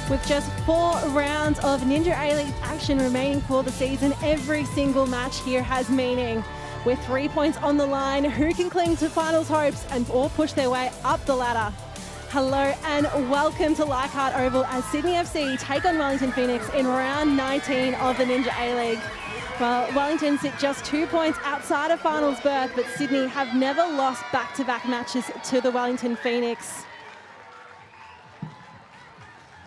With just 4 rounds of Ninja A-League action remaining for the season, every single match here has meaning. With 3 points on the line, who can cling to finals hopes and all push their way up the ladder? Hello and welcome to Leichhardt Oval as Sydney FC take on Wellington Phoenix in round 19 of the Ninja A-League. Well, Wellington sit just 2 points outside of finals berth, but Sydney have never lost back-to-back matches to the Wellington Phoenix.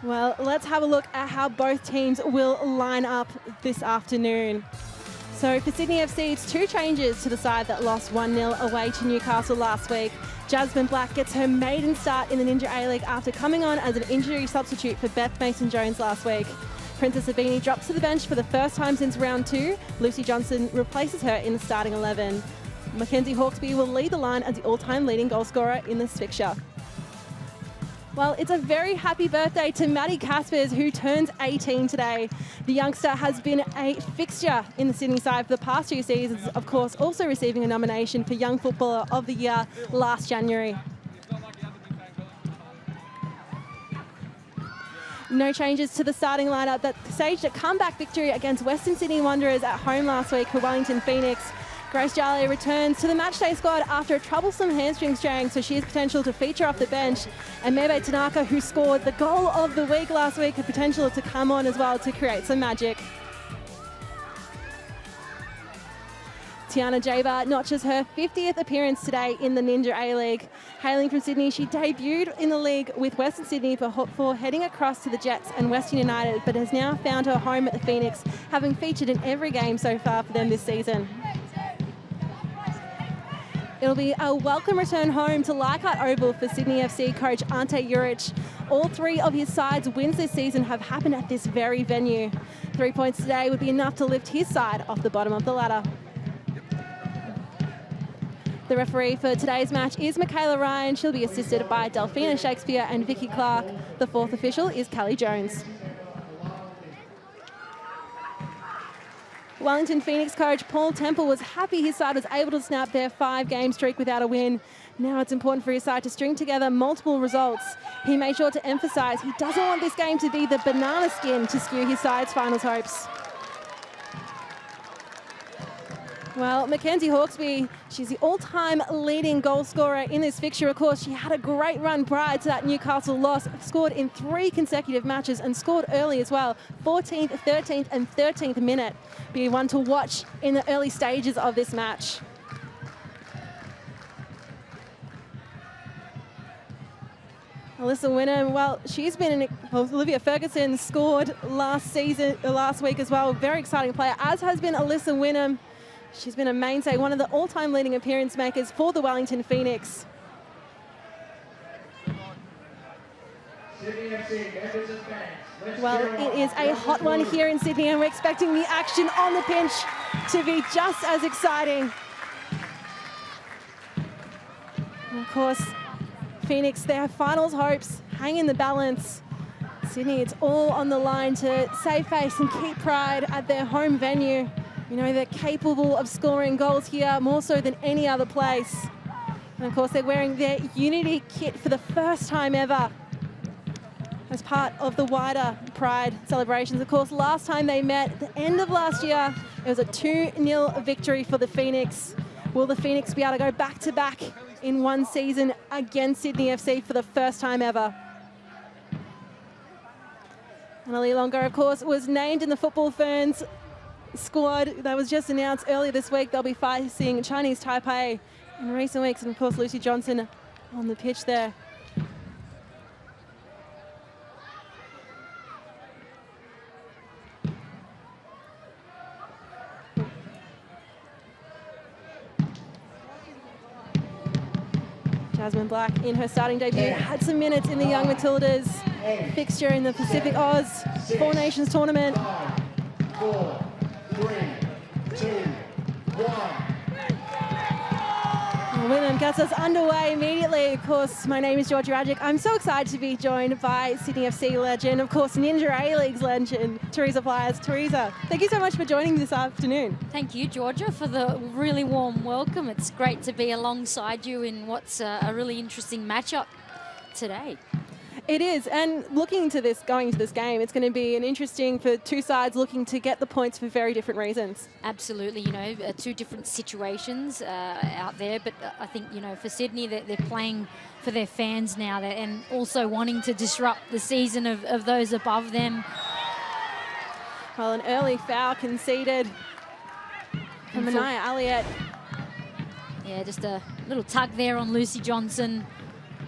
Well, let's have a look at how both teams will line up this afternoon. So for Sydney FC, it's 2 changes to the side that lost 1-0 away to Newcastle last week. Jasmine Black gets her maiden start in the Ninja A-League after coming on as an injury substitute for Beth Mason-Jones last week. Princess Avini drops to the bench for the first time since round 2. Lucy Johnson replaces her in the starting 11. Mackenzie Hawkesby will lead the line as the all-time leading goal scorer in this fixture. Well, it's a very happy birthday to Maddie Caspers, who turns 18 today. The youngster has been a fixture in the Sydney side for the past 2 seasons, of course, also receiving a nomination for Young Footballer of the Year last January. No changes to the starting lineup that staged a comeback victory against Western Sydney Wanderers at home last week for Wellington Phoenix. Grace Jolly returns to the matchday squad after a troublesome hamstring strain, so she has potential to feature off the bench. And Mebe Tanaka, who scored the goal of the week last week, has potential to come on as well to create some magic. Tiana Jaber notches her 50th appearance today in the Ninja A-League. Hailing from Sydney, she debuted in the league with Western Sydney before heading across to the Jets and Western United, but has now found her home at the Phoenix, having featured in every game so far for them this season. It'll be a welcome return home to Leichhardt Oval for Sydney FC coach Ante Juric. All 3 of his side's wins this season have happened at this very venue. 3 points today would be enough to lift his side off the bottom of the ladder. The referee for today's match is Michaela Ryan. She'll be assisted by Delphina Shakespeare and Vicky Clark. The 4th official is Kelly Jones. Wellington Phoenix coach Paul Temple was happy his side was able to snap their 5-game streak without a win. Now it's important for his side to string together multiple results. He made sure to emphasise he doesn't want this game to be the banana skin to skew his side's finals hopes. Well, Mackenzie Hawkesby, she's the all-time leading goal scorer in this fixture. Of course, she had a great run prior to that Newcastle loss, scored in 3 consecutive matches and scored early as well, 14th, 13th and 13th minute. Be one to watch in the early stages of this match. Alyssa Wynnum, well, she's been Olivia Ferguson scored last week as well. Very exciting player, as has been Alyssa Wynnum. She's been a mainstay, one of the all-time leading appearance makers for the Wellington Phoenix. Well, it is a hot one here in Sydney, and we're expecting the action on the pitch to be just as exciting. And of course, Phoenix, their finals hopes hang in the balance. Sydney, it's all on the line to save face and keep pride at their home venue. You know, they're capable of scoring goals here more so than any other place. And of course, they're wearing their Unity kit for the first time ever as part of the wider Pride celebrations. Of course, last time they met at the end of last year, it was a 2-0 victory for the Phoenix. Will the Phoenix be able to go back-to-back in one season against Sydney FC for the first time ever? Annalie Longo, of course, was named in the Football Ferns squad that was just announced earlier this week. They'll be facing Chinese Taipei in recent weeks, and of course Lucy Johnson on the pitch there. Jasmine Black in her starting debut had some minutes in the Young Matildas fixture in the Pacific Oz 4 Nations tournament. 4, 3, 2, 1. Wynnum gets us underway immediately. Of course, my name is Georgia Radjic. I'm so excited to be joined by Sydney FC legend, of course, Ninja A-League's legend, Teresa Pliers. Teresa, thank you so much for joining me this afternoon. Thank you, Georgia, for the really warm welcome. It's great to be alongside you in what's a really interesting matchup today. It is, and going into this game, it's going to be an interesting for two sides looking to get the points for very different reasons. Absolutely, you know, two different situations out there, but I think, you know, for Sydney, they're playing for their fans now and also wanting to disrupt the season of those above them. Well, an early foul conceded from Manaya Elliott. Yeah, just a little tug there on Lucy Johnson.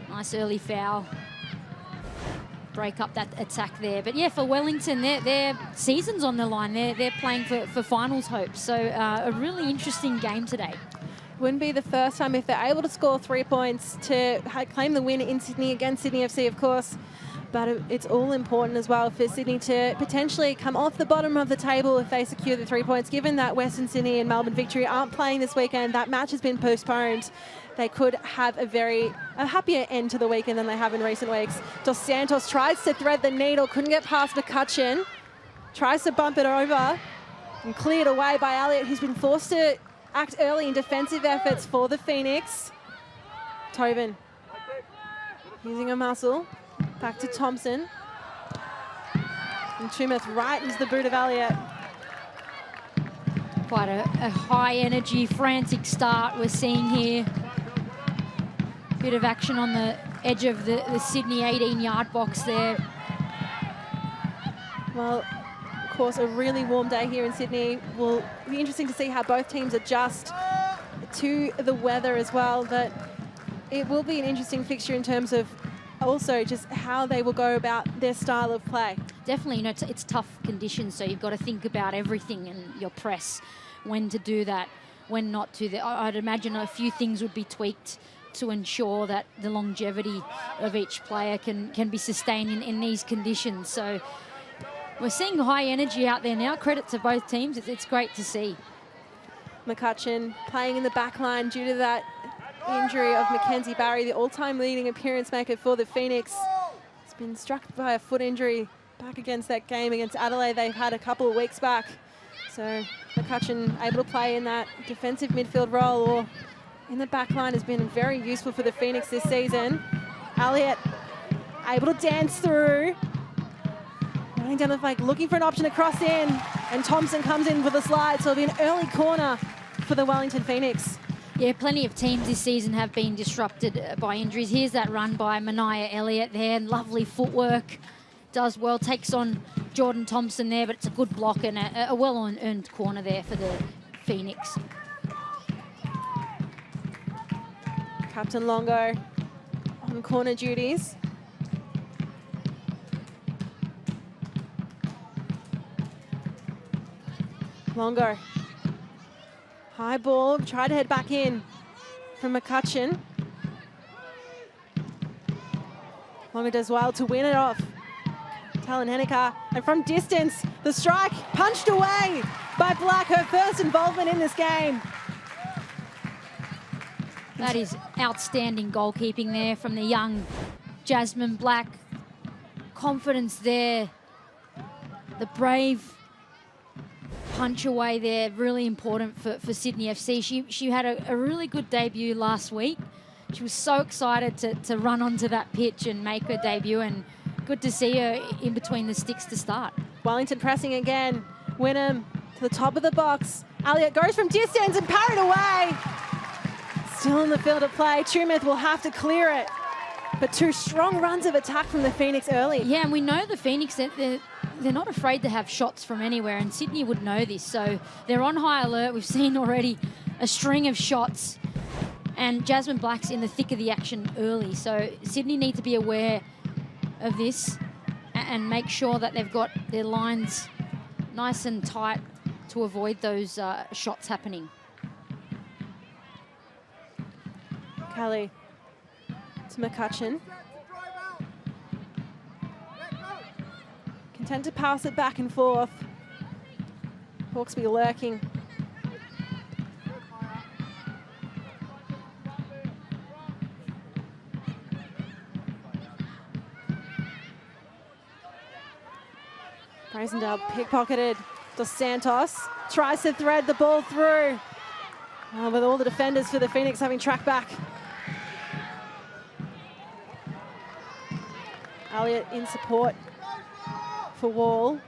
Nice early foul. Break up that attack there. But yeah, for Wellington, their season's on the line. They're playing for finals hopes. So a really interesting game today. Wouldn't be the first time if they're able to score 3 points to claim the win in Sydney against Sydney FC, of course. But it's all important as well for Sydney to potentially come off the bottom of the table if they secure the 3 points. Given that Western Sydney and Melbourne Victory aren't playing this weekend, that match has been postponed. They could have a happier end to the weekend than they have in recent weeks. Dos Santos tries to thread the needle, couldn't get past McCutcheon. Tries to bump it over and cleared away by Elliott, who's been forced to act early in defensive efforts for the Phoenix. Tobin using a muscle. Back to Thompson. And Tumeth right into the boot of Elliott. Quite a high energy, frantic start we're seeing here. Bit of action on the edge of the Sydney 18-yard box there. Well, of course, a really warm day here in Sydney. Will be interesting to see how both teams adjust to the weather as well. But it will be an interesting fixture in terms of also just how they will go about their style of play. Definitely, you know, it's tough conditions, so you've got to think about everything and your press, when to do that, when not to. I'd imagine a few things would be tweaked to ensure that the longevity of each player can be sustained in these conditions. So we're seeing high energy out there now. Credit to both teams. It's great to see. McCutcheon playing in the back line due to that injury of Mackenzie Barry, the all-time leading appearance maker for the Phoenix. He's been struck by a foot injury back against that game against Adelaide they've had a couple of weeks back. So McCutcheon able to play in that defensive midfield role or in the back line has been very useful for the Phoenix this season. Elliott able to dance through. Running down the flank, looking for an option to cross in. And Thompson comes in with a slide, so it'll be an early corner for the Wellington Phoenix. Yeah, plenty of teams this season have been disrupted by injuries. Here's that run by Manaya Elliott there. Lovely footwork. Does well, takes on Jordan Thompson there, but it's a good block and a well-earned corner there for the Phoenix. Captain Longo on corner duties. Longo. High ball, tried to head back in from McCutcheon. Longo does well to win it off. Talon Henniker, and from distance, the strike punched away by Black, her first involvement in this game. That is outstanding goalkeeping there from the young Jasmine Black. Confidence there. The brave punch away there, really important for Sydney FC. She had a really good debut last week. She was so excited to run onto that pitch and make her debut, and good to see her in between the sticks to start. Wellington pressing again. Wynnum to the top of the box. Elliott goes from distance and parried away. Still in the field of play. Tumeth will have to clear it. But two strong runs of attack from the Phoenix early. Yeah, and we know the Phoenix, they're not afraid to have shots from anywhere, and Sydney would know this. So they're on high alert. We've seen already a string of shots, and Jasmine Black's in the thick of the action early. So Sydney need to be aware of this and make sure that they've got their lines nice and tight to avoid those shots happening. Kelly to McCutcheon. Content to pass it back and forth. Hawksby lurking. Brazendale pickpocketed. Dos Santos tries to thread the ball through. With all the defenders for the Phoenix having tracked back. Elliott in support for Wall.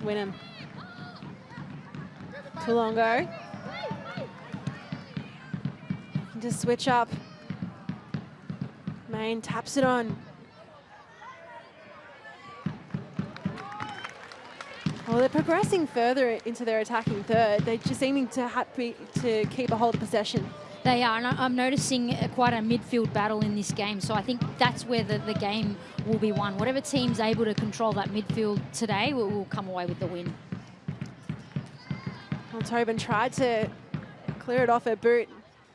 Wynnum. Tulongo. Just switch up. Main taps it on. Well, they're progressing further into their attacking third. They're just seeming to happy to keep a hold of possession. They are, and I'm noticing quite a midfield battle in this game. So I think that's where the game will be won. Whatever team's able to control that midfield today will come away with the win. Well, Tobin tried to clear it off her boot.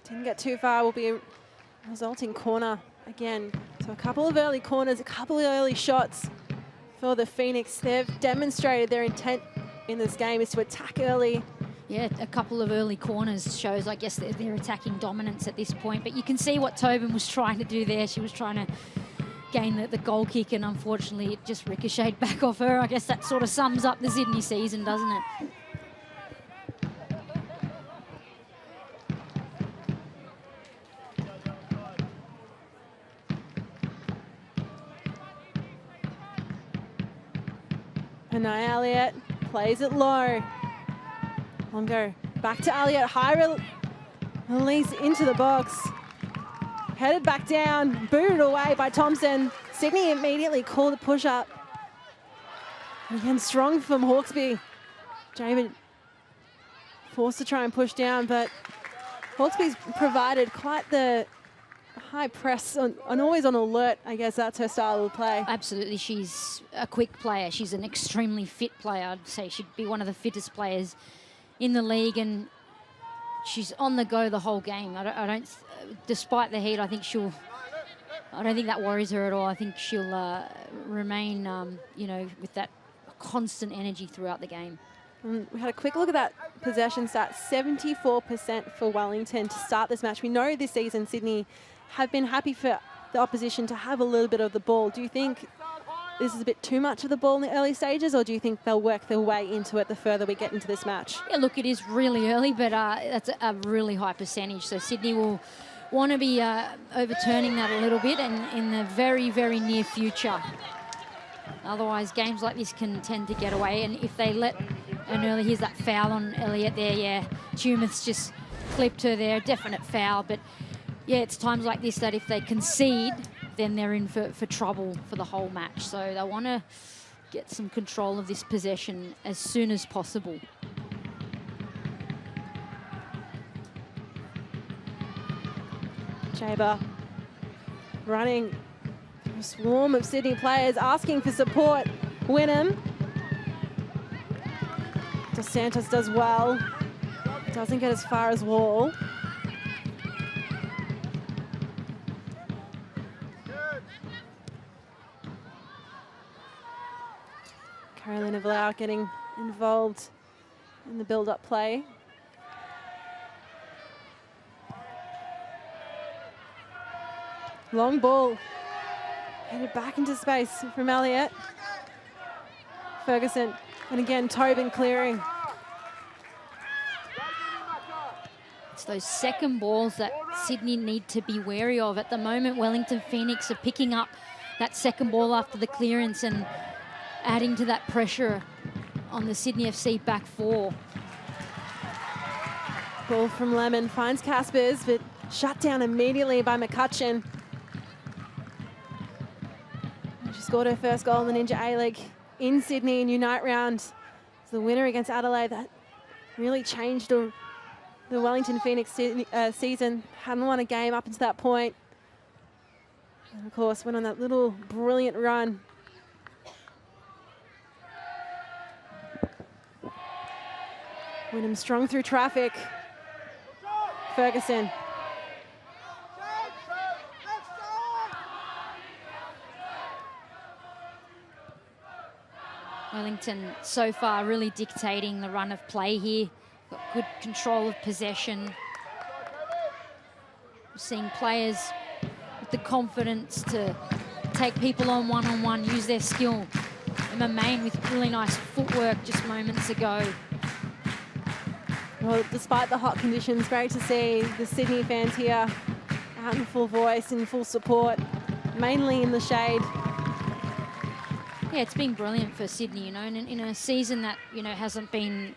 Didn't get too far. Will be a resulting corner again. So a couple of early corners, a couple of early shots for the Phoenix. They've demonstrated their intent in this game is to attack early. Yeah, a couple of early corners shows, I guess, they're attacking dominance at this point. But you can see what Tobin was trying to do there. She was trying to gain the goal kick, and unfortunately it just ricocheted back off her. I guess that sort of sums up the Sydney season, doesn't it? Anaya Elliott plays it low. Longo back to Elliott. High release into the box. Headed back down. Booted away by Thompson. Sydney immediately called a push up. And again, strong from Hawkesby. David forced to try and push down, but Hawkesby's provided quite the high press and always on alert. I guess that's her style of play. Absolutely. She's a quick player. She's an extremely fit player. I'd say she'd be one of the fittest players in the league, and she's on the go the whole game. I don't despite the heat, I don't think that worries her at all. I think she'll remain, you know, with that constant energy throughout the game. We had a quick look at that possession stat, 74% for Wellington to start this match. We know this season Sydney have been happy for the opposition to have a little bit of the ball. Do you think this is a bit too much of the ball in the early stages, or do you think they'll work their way into it the further we get into this match? Yeah, look, it is really early, but that's a really high percentage. So Sydney will want to be overturning that a little bit, and in the very, very near future. Otherwise, games like this can tend to get away, and if they let an early, here's that foul on Elliott there, yeah. Tumith's just clipped her there, definite foul, but yeah, it's times like this that if they concede, then they're in for trouble for the whole match. So they want to get some control of this possession as soon as possible. Jaber running a swarm of Sydney players asking for support. Wynnum. Dos Santos does well. Doesn't get as far as Wall. Carolina Vlau getting involved in the build-up play. Long ball. Headed back into space from Elliott. Ferguson. And again, Tobin clearing. It's those second balls that Sydney need to be wary of. At the moment, Wellington Phoenix are picking up that second ball after the clearance and adding to that pressure on the Sydney FC back four. Ball from Lemon finds Caspers, but shut down immediately by McCutcheon. She scored her first goal in the Ninja A-League in Sydney in Unite round. It's the winner against Adelaide that really changed the Wellington Phoenix season. Hadn't won a game up until that point. And of course, went on that little brilliant run. Wynnum strong through traffic. Ferguson. Wellington so far really dictating the run of play here. Got good control of possession. We're seeing players the confidence to take people on one-on-one, use their skill. Emma Main with really nice footwork just moments ago. Well, despite the hot conditions, great to see the Sydney fans here out in full voice, in full support, mainly in the shade. Yeah, it's been brilliant for Sydney, you know, in a season that, you know, hasn't been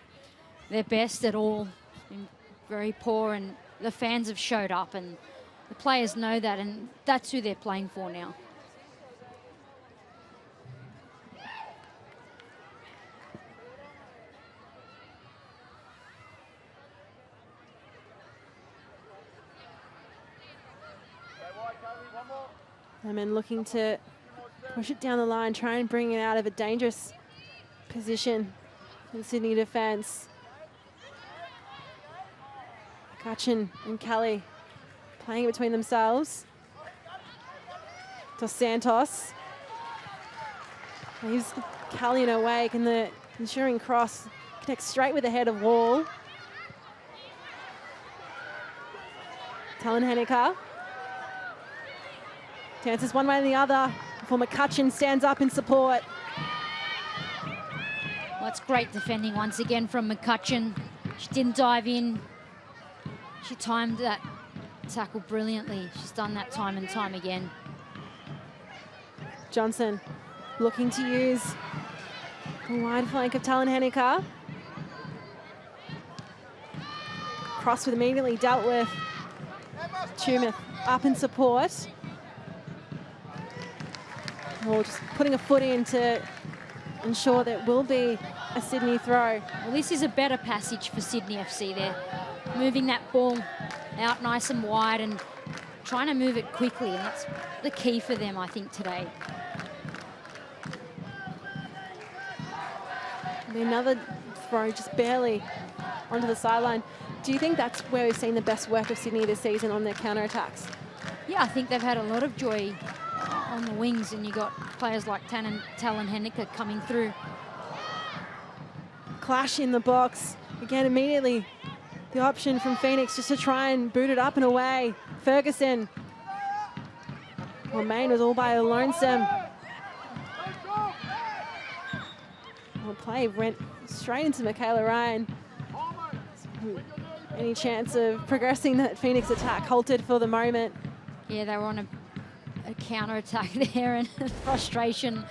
their best at all. It's been very poor, and the fans have showed up, and the players know that, and that's who they're playing for now. And then looking to push it down the line, try and bring it out of a dangerous position for the Sydney defence. Cutchin and Kelly playing between themselves. Dos Santos leaves Kelly in her wake, and the ensuring cross connects straight with the head of Wall. Talon Henniker. Chances one way or the other before McCutcheon stands up in support. Well, it's great defending once again from McCutcheon. She didn't dive in. She timed that tackle brilliantly. She's done that time and time again. Johnson looking to use the wide flank of Talon Henniker. Cross with immediately dealt with. Tumith up in support. Well, just putting a foot in to ensure that will be a Sydney throw. Well, this is a better passage for Sydney FC. They're moving that ball out nice and wide and trying to move it quickly, and that's the key for them, I think, today. And another throw just barely onto the sideline. Do you think that's where we've seen the best work of Sydney this season on their counter-attacks? Yeah, I think they've had a lot of joy on the wings, and you got players like Talon Henniker coming through. Clash in the box. Again, immediately the option from Phoenix just to try and boot it up and away. Ferguson. Well, Main was all by a lonesome. Well, play went straight into Michaela Ryan. Any chance of progressing that Phoenix attack halted for the moment. Yeah, they were on a counter-attack there, and frustration.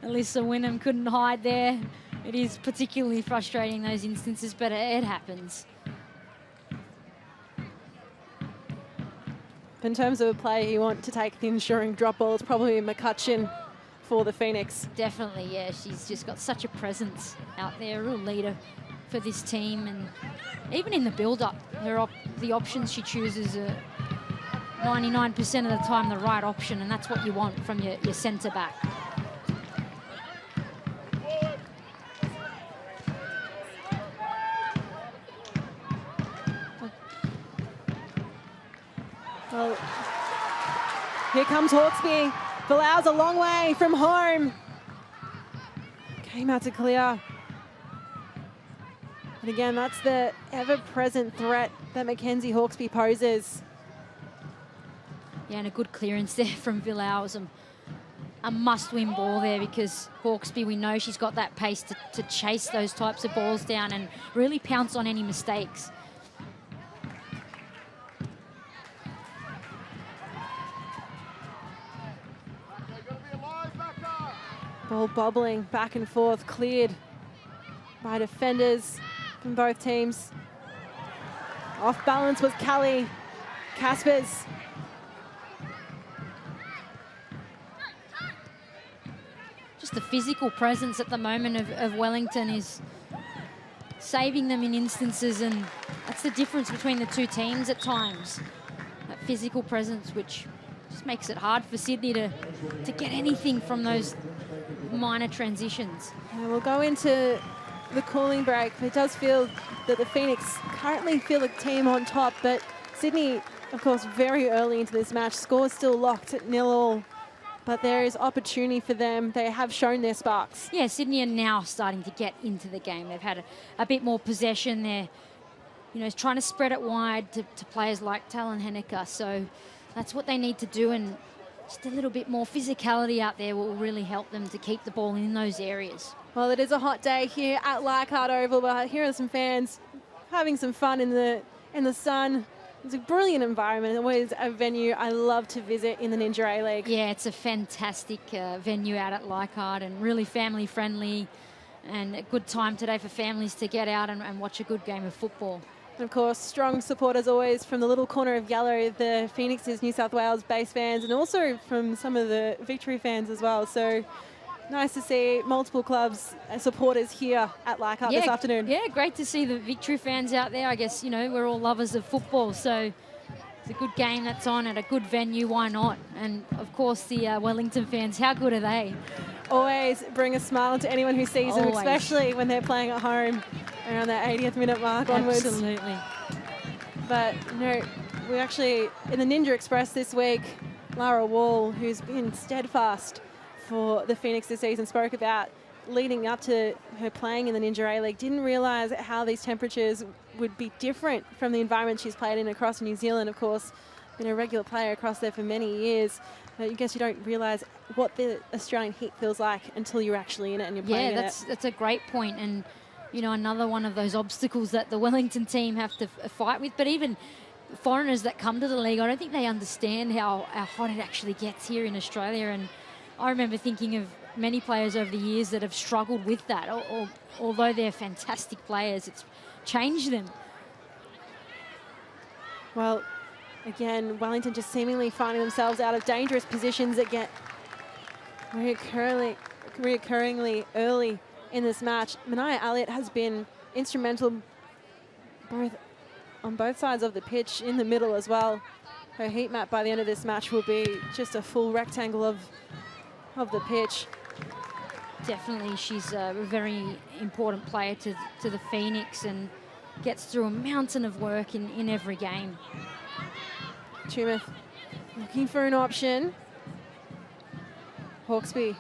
Alyssa Wynnum couldn't hide there. It is particularly frustrating, those instances, but it happens. In terms of a player you want to take the ensuring drop ball, it's probably McCutcheon for the Phoenix. Definitely, yeah. She's just got such a presence out there, a real leader for this team. And even in the build-up, the options she chooses are 99% of the time the right option, and that's what you want from your centre-back. Well, here comes Hawkesby. Bilau's a long way from home. Came out to clear. And again, that's the ever-present threat that Mackenzie Hawkesby poses. Yeah, and a good clearance there from Bilau. Was a must-win ball there, because Hawkesby, we know she's got that pace to chase those types of balls down and really pounce on any mistakes. Ball bobbling back and forth, cleared by defenders from both teams. Off balance was Kelly. Caspers. Just the physical presence at the moment of Wellington is saving them in instances, and that's the difference between the two teams at times. That physical presence, which just makes it hard for Sydney to get anything from those minor transitions. Yeah, we'll go into the cooling break. It does feel that the Phoenix currently feel a team on top, but Sydney, of course, very early into this match. Score still locked at 0-0, but there is opportunity for them. They have shown their sparks. Yeah, Sydney are now starting to get into the game. They've had a bit more possession there, you know, trying to spread it wide to players like Talon Henniker. So That's what they need to do, and just a little bit more physicality out there will really help them to keep the ball in those areas. Well, it is a hot day here at Leichhardt Oval, but here are some fans having some fun in the sun. It's a brilliant environment. Always a venue I love to visit in the Ninja A-League. Yeah, it's a fantastic venue out at Leichhardt, and really family friendly, and a good time today for families to get out and watch a good game of football. And of course, strong support as always from the little corner of yellow, the Phoenix's New South Wales base fans, and also from some of the Victory fans as well. So nice to see multiple clubs supporters here at Leichhardt this afternoon. Yeah, great to see the Victory fans out there. I guess, you know, we're all lovers of football, so it's a good game that's on at a good venue, why not? And of course the Wellington fans, how good are they? Always bring a smile to anyone who sees them, especially when they're playing at home around that 80th minute mark onwards. Absolutely. But no, we actually, in the Ninja Express this week, Lara Wall, who's been steadfast for the Phoenix this season, spoke about leading up to her playing in the Ninja A-League, didn't realise how these temperatures would be different from the environment she's played in across New Zealand. Of course, been a regular player across there for many years. But I guess you don't realise what the Australian heat feels like until you're actually in it and you're playing in it. Yeah, that's a great point. And, you know, another one of those obstacles that the Wellington team have to fight with. But even foreigners that come to the league, I don't think they understand how hot it actually gets here in Australia. And I remember thinking of many players over the years that have struggled with that. Although they're fantastic players, it's changed them. Well, again, Wellington just seemingly finding themselves out of dangerous positions that get reoccurringly early in this match. Mania Elliott has been instrumental on both sides of the pitch, in the middle as well. Her heat map by the end of this match will be just a full rectangle of the pitch. Definitely, she's a very important player to the Phoenix and gets through a mountain of work in every game. Tumeth looking for an option. Hawkesby.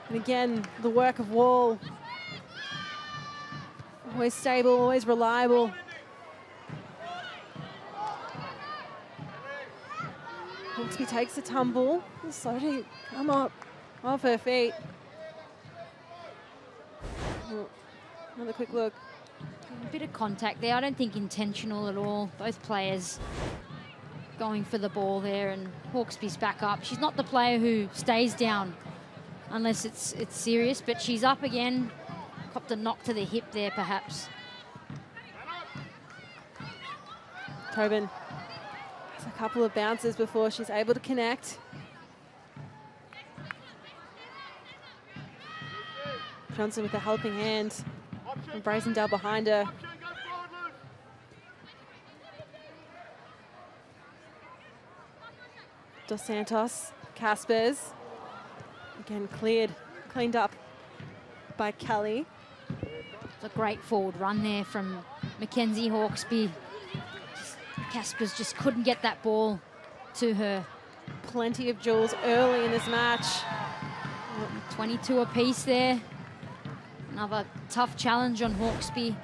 And again, the work of Wall. Always stable, always reliable. Hawkesby takes a tumble. Slow to come up off her feet. Oh, another quick look. A bit of contact there. I don't think intentional at all. Both players going for the ball there, and Hawkesby's back up. She's not the player who stays down unless it's serious, but she's up again. Copped a knock to the hip there, perhaps. Tobin has a couple of bounces before she's able to connect. Johnson with a helping hand. And Brazendale behind her. Dos Santos, Caspers. Again, cleaned up by Kelly. It's a great forward run there from Mackenzie Hawkesby. Caspers just couldn't get that ball to her. Plenty of duels early in this match. 22 apiece there. Another tough challenge on Hawkesby.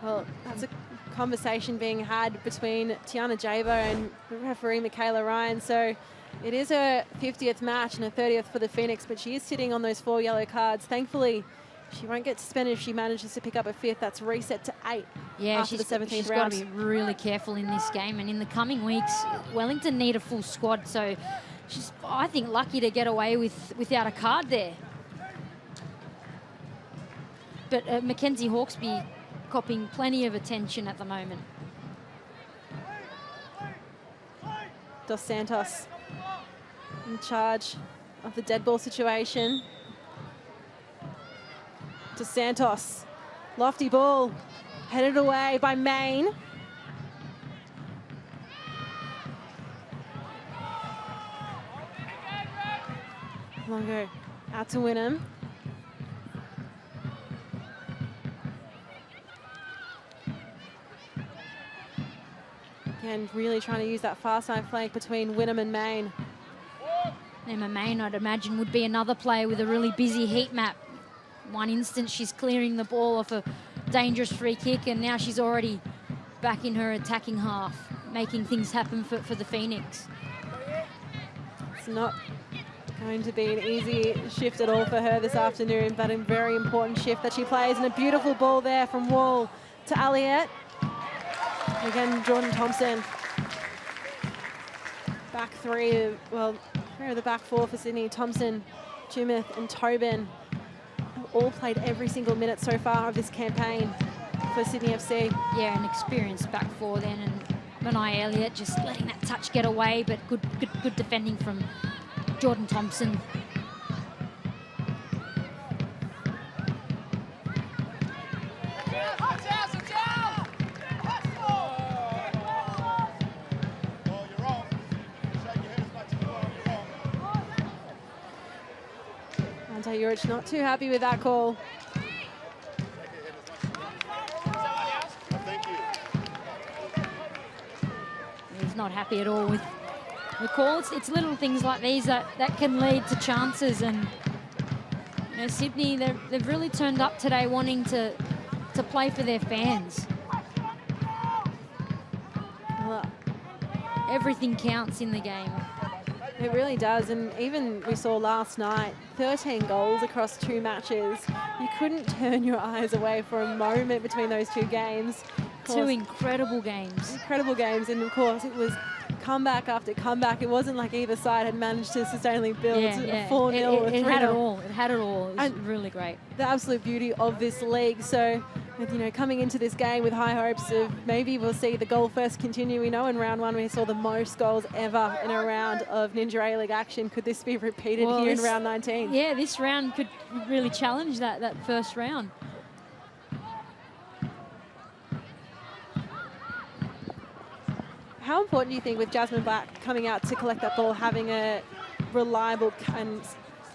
Well, that's a conversation being had between Tiana Jaber and the referee Michaela Ryan. So it is her 50th match and her 30th for the Phoenix, but she is sitting on those 4 yellow cards. Thankfully, she won't get suspended if she manages to pick up a 5th. That's reset to 8 after the 17th round. She's got to be really careful in this game. And in the coming weeks, Wellington need a full squad. So she's, I think, lucky to get away without a card there. But Mackenzie Hawkesby copping plenty of attention at the moment. Dos Santos in charge of the dead ball situation. Dos Santos, lofty ball, headed away by Main. Longo out to Wynnum. Again, really trying to use that far side flank between Wynnum and Main. Emma Main, I'd imagine, would be another player with a really busy heat map. One instance, she's clearing the ball off a dangerous free kick, and now she's already back in her attacking half. making things happen for the Phoenix. It's not going to be an easy shift at all for her this afternoon, but a very important shift that she plays. And a beautiful ball there from Wall to Elliott. Again, Jordan Thompson. Back three, well, here are the back four for Sydney. Thompson, Jumeth and Tobin have all played every single minute so far of this campaign for Sydney FC. Yeah, an experienced back four then, and Manai Elliott just letting that touch get away, but good defending from Jordan Thompson. Ante Juric not too happy with that call. He's not happy at all with the call. It's little things like these that can lead to chances. And you know, Sydney, they've really turned up today wanting to play for their fans. Well, everything counts in the game. It really does, and even we saw last night, 13 goals across 2 matches. You couldn't turn your eyes away for a moment between those 2 games. Two incredible games. Incredible games, and of course it was comeback after comeback. It wasn't like either side had managed to sustainably build a 4-0 or 3-0. It had it all. It had it all. It was really great. The absolute beauty of this league. So, with, you know, coming into this game with high hopes of maybe we'll see the goal first continue. We know in round 1 we saw the most goals ever in a round of Ninja A-League action. Could this be repeated here in round 19? Yeah, this round could really challenge that first round. How important do you think with Jasmine Black coming out to collect that ball, having a reliable and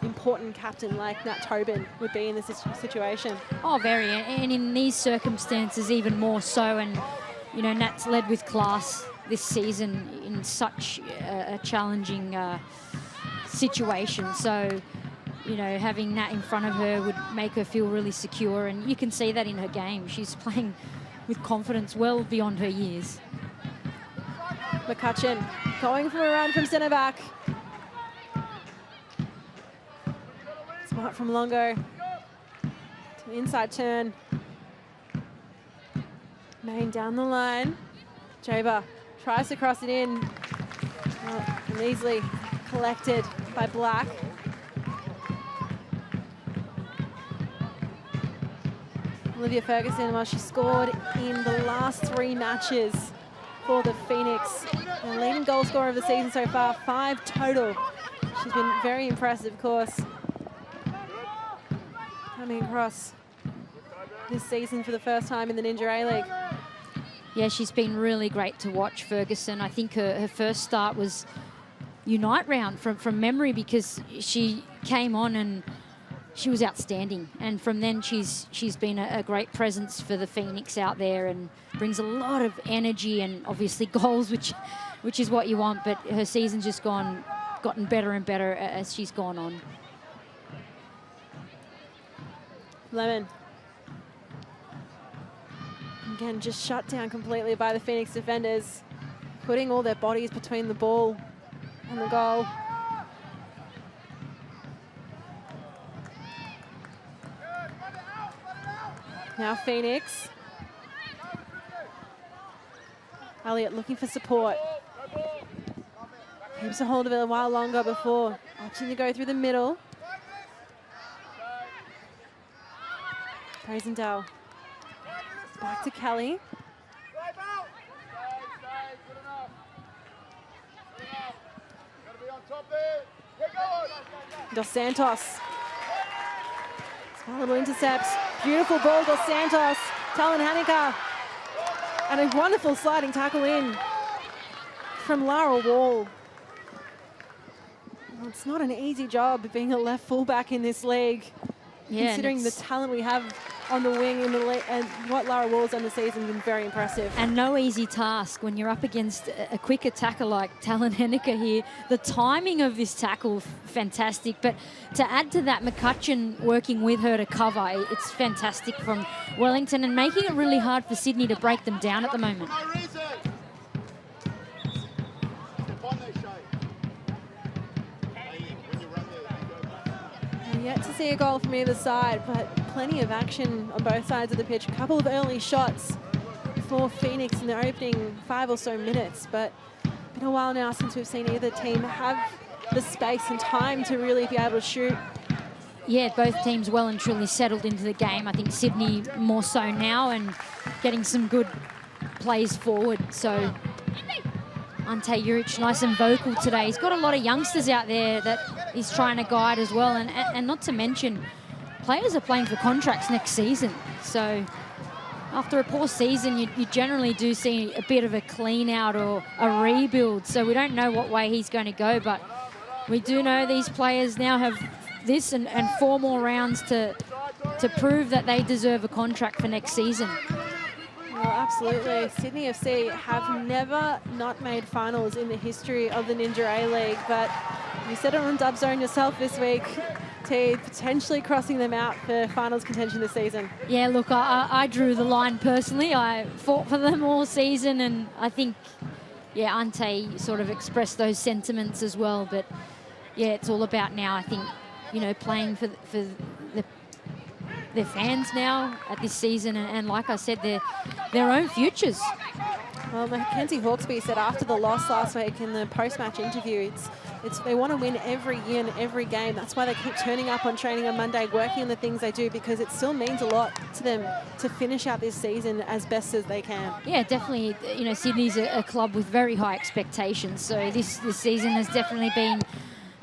important captain like Nat Tobin would be in this situation? Oh, very. And in these circumstances, even more so. And, you know, Nat's led with class this season in such a challenging situation. So, you know, having Nat in front of her would make her feel really secure. And you can see that in her game. She's playing with confidence well beyond her years. McCutcheon going for a run from centre back. Smart from Longo. To inside turn. Main down the line. Jaber tries to cross it in. And easily collected by Black. Olivia Ferguson, well, she scored in the last 3 matches for the Phoenix. The leading goal scorer of the season so far, 5 total. She's been very impressive, of course. Coming across this season for the first time in the Ninja A-League. Yeah, she's been really great to watch, Ferguson. I think her first start was Unite round from memory, because she came on and she was outstanding. And from then she's been a great presence for the Phoenix out there and brings a lot of energy and obviously goals, which is what you want. But her season's just gotten better and better as she's gone on. Lemon. Again, just shut down completely by the Phoenix defenders, putting all their bodies between the ball and the goal. Now Phoenix. Elliott looking for support. Keeps a hold of it a while longer before opting to go through the middle. Brazendale. Back to Kelly. Dos Santos. Small little intercept. Beautiful ball, Dos Santos. Talon Hanika. And a wonderful sliding tackle in from Lara Wall. Well, it's not an easy job being a left fullback in this league, considering the talent we have on the wing in the league, and what Lara Wall's done this season has been very impressive. And no easy task when you're up against a quick attacker like Talon Hanika here. The timing of this tackle, fantastic. But to add to that, McCutcheon working with her to cover, it's fantastic from Wellington and making it really hard for Sydney to break them down at the moment. Yet to see a goal from either side, but plenty of action on both sides of the pitch. A couple of early shots for Phoenix in the opening 5 or so minutes, but it's been a while now since we've seen either team have the space and time to really be able to shoot. Yeah, both teams well and truly settled into the game. I think Sydney more so now and getting some good plays forward. So Ante Juric nice and vocal today. He's got a lot of youngsters out there that he's trying to guide as well. And not to mention, players are playing for contracts next season. So after a poor season, you generally do see a bit of a clean out or a rebuild. So we don't know what way he's going to go, but we do know these players now have this and 4 more rounds to prove that they deserve a contract for next season. Well, absolutely. Sydney FC have never not made finals in the history of the Ninja A-League, but you said it on Dub Zone yourself this week, T, potentially crossing them out for finals contention this season. Yeah, look, I drew the line personally. I fought for them all season, and I think, yeah, Ante sort of expressed those sentiments as well. But, yeah, it's all about now, I think, you know, playing for their fans now at this season, and like I said, their own futures. Well, Mackenzie Hawkesby said after the loss last week in the post-match interview, they want to win every year and every game. That's why they keep turning up on training on Monday, working on the things they do, because it still means a lot to them to finish out this season as best as they can. Yeah, definitely. You know, Sydney's a club with very high expectations, so this season has definitely been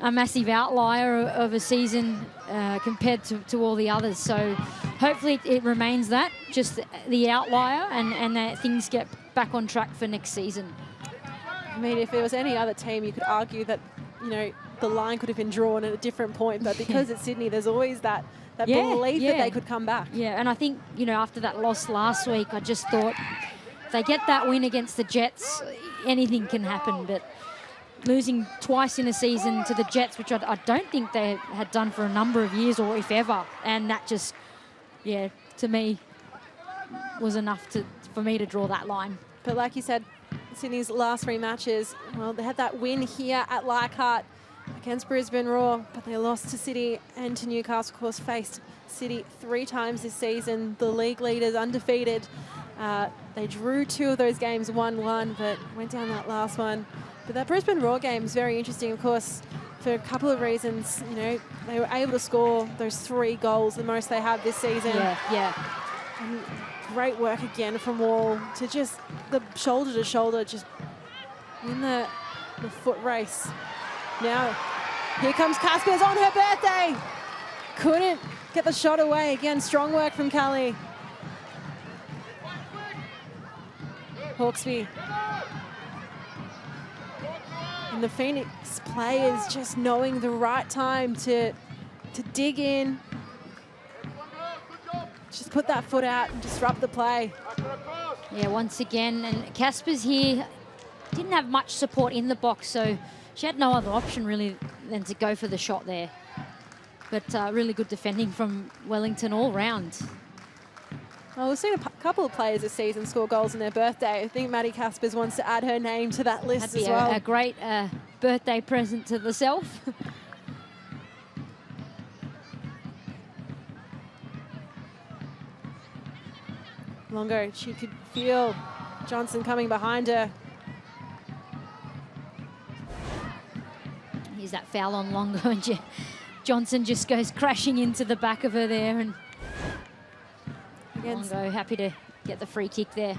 a massive outlier of a season compared to all the others. So hopefully it remains that, just the outlier, and that things get back on track for next season. I mean, if there was any other team, you could argue that, you know, the line could have been drawn at a different point, but because it's Sydney, there's always that belief that they could come back. Yeah, and I think, you know, after that loss last week, I just thought if they get that win against the Jets, anything can happen. But losing twice in a season to the Jets, which I don't think they had done for a number of years, or if ever, and that just, yeah, to me, was enough for me to draw that line. But like you said, Sydney's last 3 matches, well, they had that win here at Leichhardt against Brisbane Roar, but they lost to City and to Newcastle. Of course, faced City 3 times this season, the league leaders undefeated. They drew 2 of those games 1-1, but went down that last one. But that Brisbane Roar game is very interesting, of course, for a couple of reasons. You know, they were able to score those 3 goals, the most they have this season. Yeah. And great work again from Wall to just the shoulder to shoulder, just win the foot race. Now, here comes Caspers on her birthday. Couldn't get the shot away. Again, strong work from Callie. Hawkesby. And the Phoenix players just knowing the right time to dig in. Just put that foot out and disrupt the play. Yeah, once again, and Caspers here didn't have much support in the box, so she had no other option really than to go for the shot there. But really good defending from Wellington all round. Well, we've seen a couple of players this season score goals on their birthday. I think Maddie Caspers wants to add her name to that list as well. A great birthday present to herself. Longo, she could feel Johnson coming behind her. Here's that foul on Longo, and Johnson just goes crashing into the back of her there, and Longo happy to get the free kick there.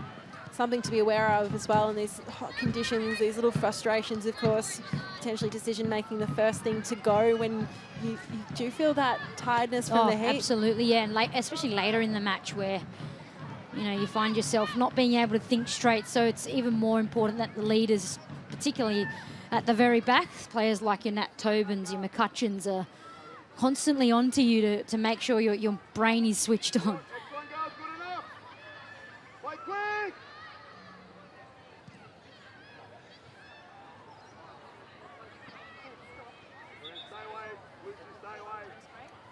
Something to be aware of as well in these hot conditions, these little frustrations, of course, potentially decision-making the first thing to go when you do feel that tiredness from the heat. Absolutely, yeah, and especially later in the match where, you know, you find yourself not being able to think straight, so it's even more important that the leaders, particularly at the very back, players like your Nat Tobins, your McCutcheons, are constantly onto you to make sure your brain is switched on.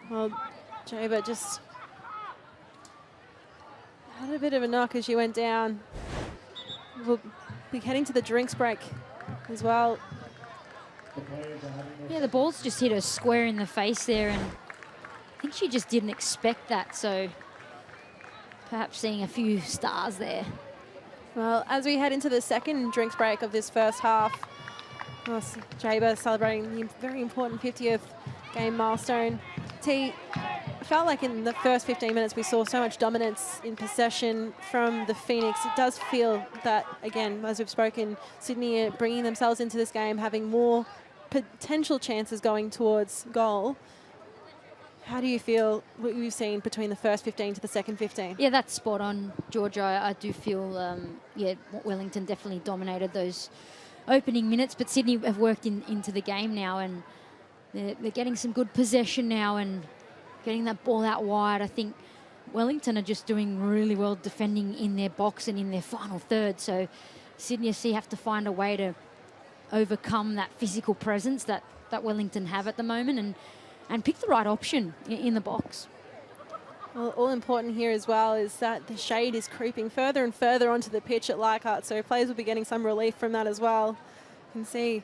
Well, Jaba just had a bit of a knock as she went down. We'll be heading to the drinks break as well. The players are having their Yeah, the ball's just hit her square in the face there, and I think she just didn't expect that, so perhaps seeing a few stars there. Well, as we head into the second drinks break of this first half, of course, Jaber celebrating the very important 50th game milestone. T, I felt like in the first 15 minutes we saw so much dominance in possession from the Phoenix. It does feel that, again, as we've spoken, Sydney are bringing themselves into this game, having more potential chances going towards goal. How do you feel what you've seen between the first 15 to the second 15? Yeah, that's spot on, Georgia. I do feel, yeah, Wellington definitely dominated those opening minutes, but Sydney have worked into the game now, and they're getting some good possession now and getting that ball out wide. I think Wellington are just doing really well defending in their box and in their final third. So Sydney FC have to find a way to overcome that physical presence that Wellington have at the moment and pick the right option in the box. Well, all important here as well is that the shade is creeping further and further onto the pitch at Leichhardt, so players will be getting some relief from that as well. You can see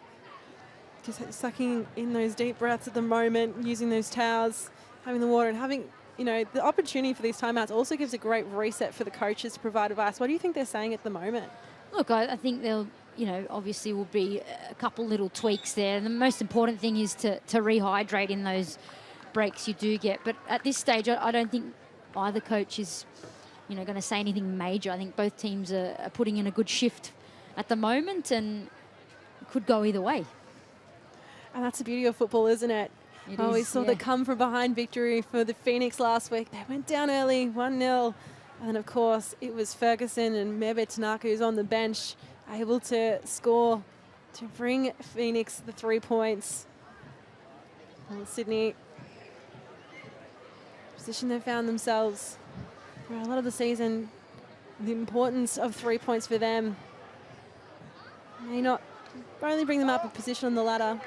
just sucking in those deep breaths at the moment, using those towels, having the water, and having, you know, the opportunity for these timeouts also gives a great reset for the coaches to provide advice. What do you think they're saying at the moment? Look, I think they'll, you know, obviously will be a couple little tweaks there. The most important thing is to rehydrate in those breaks you do get. But at this stage, I don't think either coach is, you know, going to say anything major. I think both teams are putting in a good shift at the moment, and it could go either way. And that's the beauty of football, isn't it? We saw the come from behind victory for the Phoenix last week. They went down early, 1-0. And then, of course, it was Ferguson and Mebe Tanaka, who's on the bench, able to score to bring Phoenix the 3 points. Well, Sydney, position they found themselves for a lot of the season. The importance of 3 points for them may not only bring them up a position on the ladder.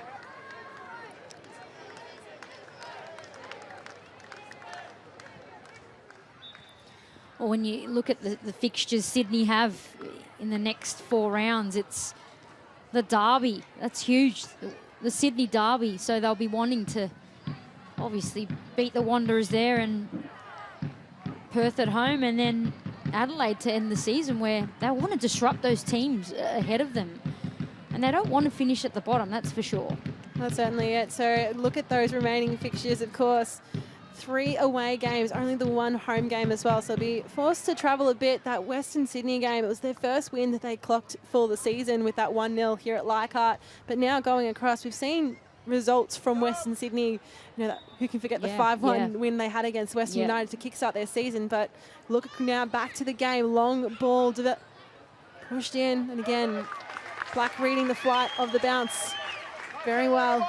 Or when you look at the fixtures Sydney have in the next 4 rounds, it's the derby. That's huge, the Sydney derby. So they'll be wanting to obviously beat the Wanderers there, and Perth at home, and then Adelaide to end the season, where they want to disrupt those teams ahead of them. And they don't want to finish at the bottom, that's for sure. That's certainly it. So look at those remaining fixtures, of course. 3 away games, only the 1 home game as well. So they'll be forced to travel a bit. That Western Sydney game, it was their first win that they clocked for the season with that 1-0 here at Leichhardt. But now going across, we've seen results from Western Sydney. You know, who can forget the 5-1 win they had against Western United to kickstart their season. But look now back to the game. Long ball pushed in. And again, Black reading the flight of the bounce very well.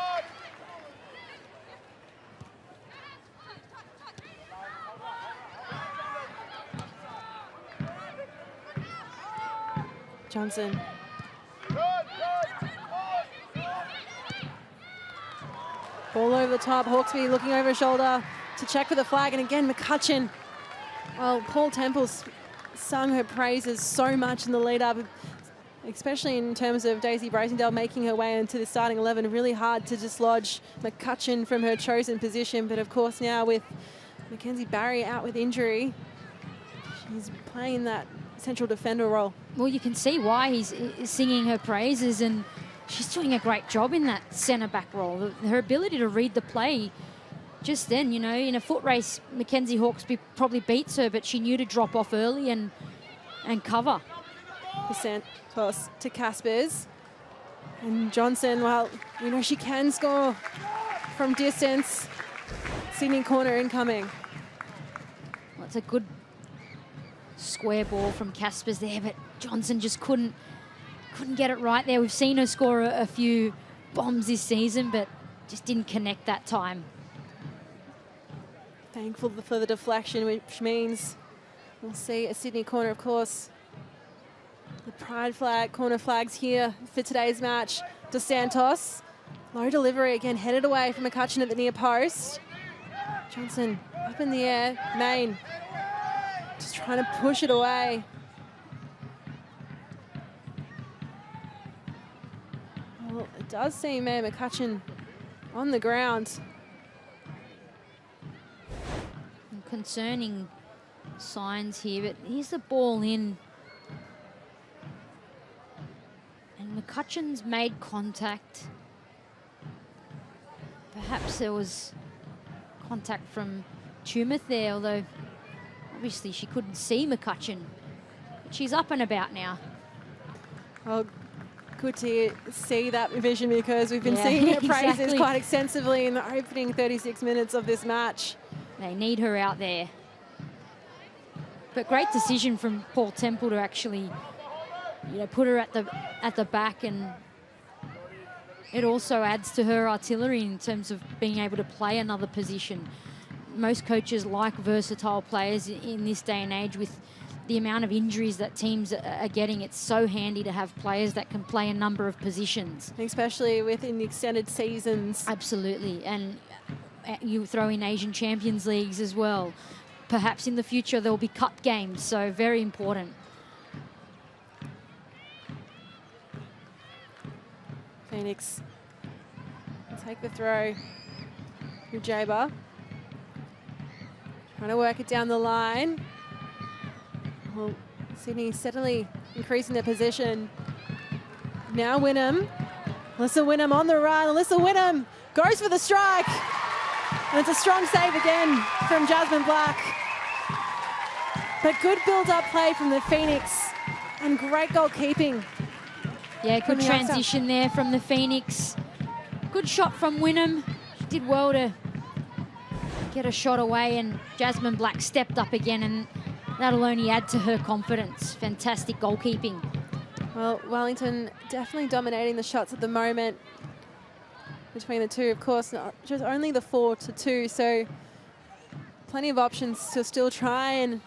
Johnson. Ball over the top. Hawkesby looking over his shoulder to check for the flag. And again, McCutcheon. Well, Paul Temple's sung her praises so much in the lead up, especially in terms of Daisy Brasendale making her way into the starting 11. Really hard to dislodge McCutcheon from her chosen position. But of course now with Mackenzie Barry out with injury, she's playing that central defender role. Well, you can see why he's singing her praises, and she's doing a great job in that centre-back role. Her ability to read the play just then, you know, in a foot race, Mackenzie Hawkesby probably beats her, but she knew to drop off early and cover. Percent toss to Caspers. And Johnson, well, we know she can score from distance. Sydney corner incoming. Well, it's a good square ball from Caspers there, but Johnson just couldn't get it right there. We've seen her score a few bombs this season, but just didn't connect that time. Thankful for the deflection, which means we'll see a Sydney corner, of course. The pride flag, corner flags here for today's match. Dos Santos, low delivery again, headed away from McCutcheon at the near post. Johnson up in the air, Main just trying to push it away. Well, it does seem May McCutcheon on the ground. Concerning signs here, but here's the ball in. And McCutcheon's made contact. Perhaps there was contact from Tumeth there, although obviously she couldn't see McCutcheon. But she's up and about now. Well, good to see that vision, because we've been seeing her praises exactly. quite extensively in the opening 36 minutes of this match. They need her out there. But great decision from Paul Temple to actually, put her at the back, and it also adds to her artillery in terms of being able to play another position. Most coaches like versatile players in this day and age. With the amount of injuries that teams are getting, it's so handy to have players that can play a number of positions. Especially within the extended seasons. Absolutely, and you throw in Asian Champions Leagues as well. Perhaps in the future there will be cup games, so very important. Phoenix take the throw through Jaber. Trying to work it down the line. Well, Sydney steadily increasing their position. Now Wynnum. Alyssa Wynnum on the run. Alyssa Wynnum goes for the strike. And it's a strong save again from Jasmine Black. But good build-up play from the Phoenix and great goalkeeping. Yeah, good transition there from the Phoenix. Good shot from Wynnum. She did well to get a shot away, and Jasmine Black stepped up again, and that'll only add to her confidence. Fantastic goalkeeping. Well, Wellington definitely dominating the shots at the moment. Between the two, of course, just only the 4-2, so plenty of options to still try and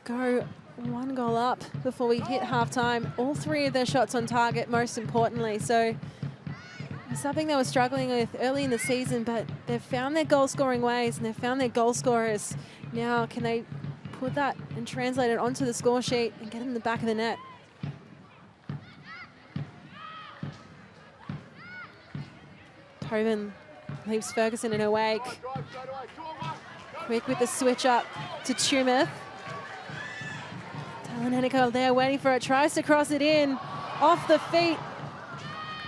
go one goal up before we hit halftime. All three of their shots on target, most importantly. So it's something they were struggling with early in the season, but they've found their goal scoring ways and they've found their goal scorers. Now, can they put that and translate it onto the score sheet and get it in the back of the net? Tobin leaves Ferguson in her wake. Quick with the switch up to Tumeth. Talanenico there waiting for it, tries to cross it in, off the feet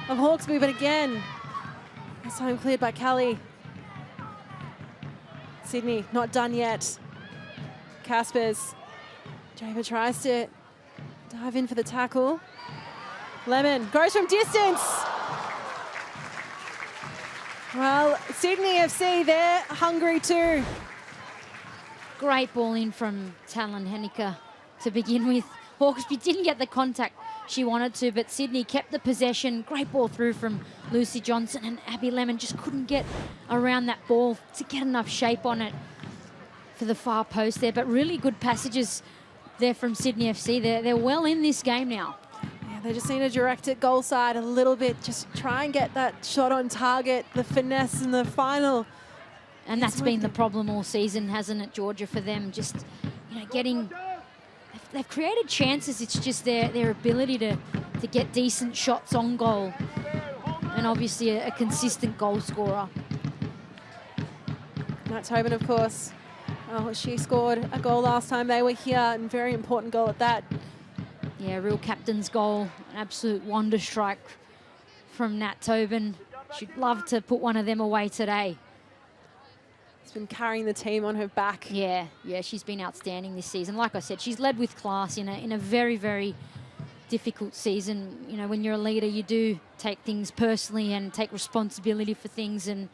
of Hawkesby, but again, this time cleared by Kelly. Sydney not done yet. Caspers. Jaber tries to dive in for the tackle. Lemon goes from distance. Well, Sydney FC, they're hungry too. Great ball in from Talanenico to begin with. Hawkesby didn't get the contact she wanted to, but Sydney kept the possession. Great ball through from Lucy Johnson, and Abby Lemon just couldn't get around that ball to get enough shape on it for the far post there. But really good passages there from Sydney FC. They're well in this game now. Yeah, they just need to direct it goal side a little bit. Just try and get that shot on target, the finesse in the final. And that's been the problem all season, hasn't it, Georgia, for them? Just, getting... They've created chances. It's just their ability to get decent shots on goal. And obviously a consistent goal scorer. Nat Tobin, of course. Oh, she scored a goal last time they were here, and very important goal at that. Yeah, real captain's goal. An absolute wonder strike from Nat Tobin. She'd love to put one of them away today. She's been carrying the team on her back. Yeah, she's been outstanding this season. Like I said, she's led with class in a very, very difficult season. When you're a leader, you do take things personally and take responsibility for things, and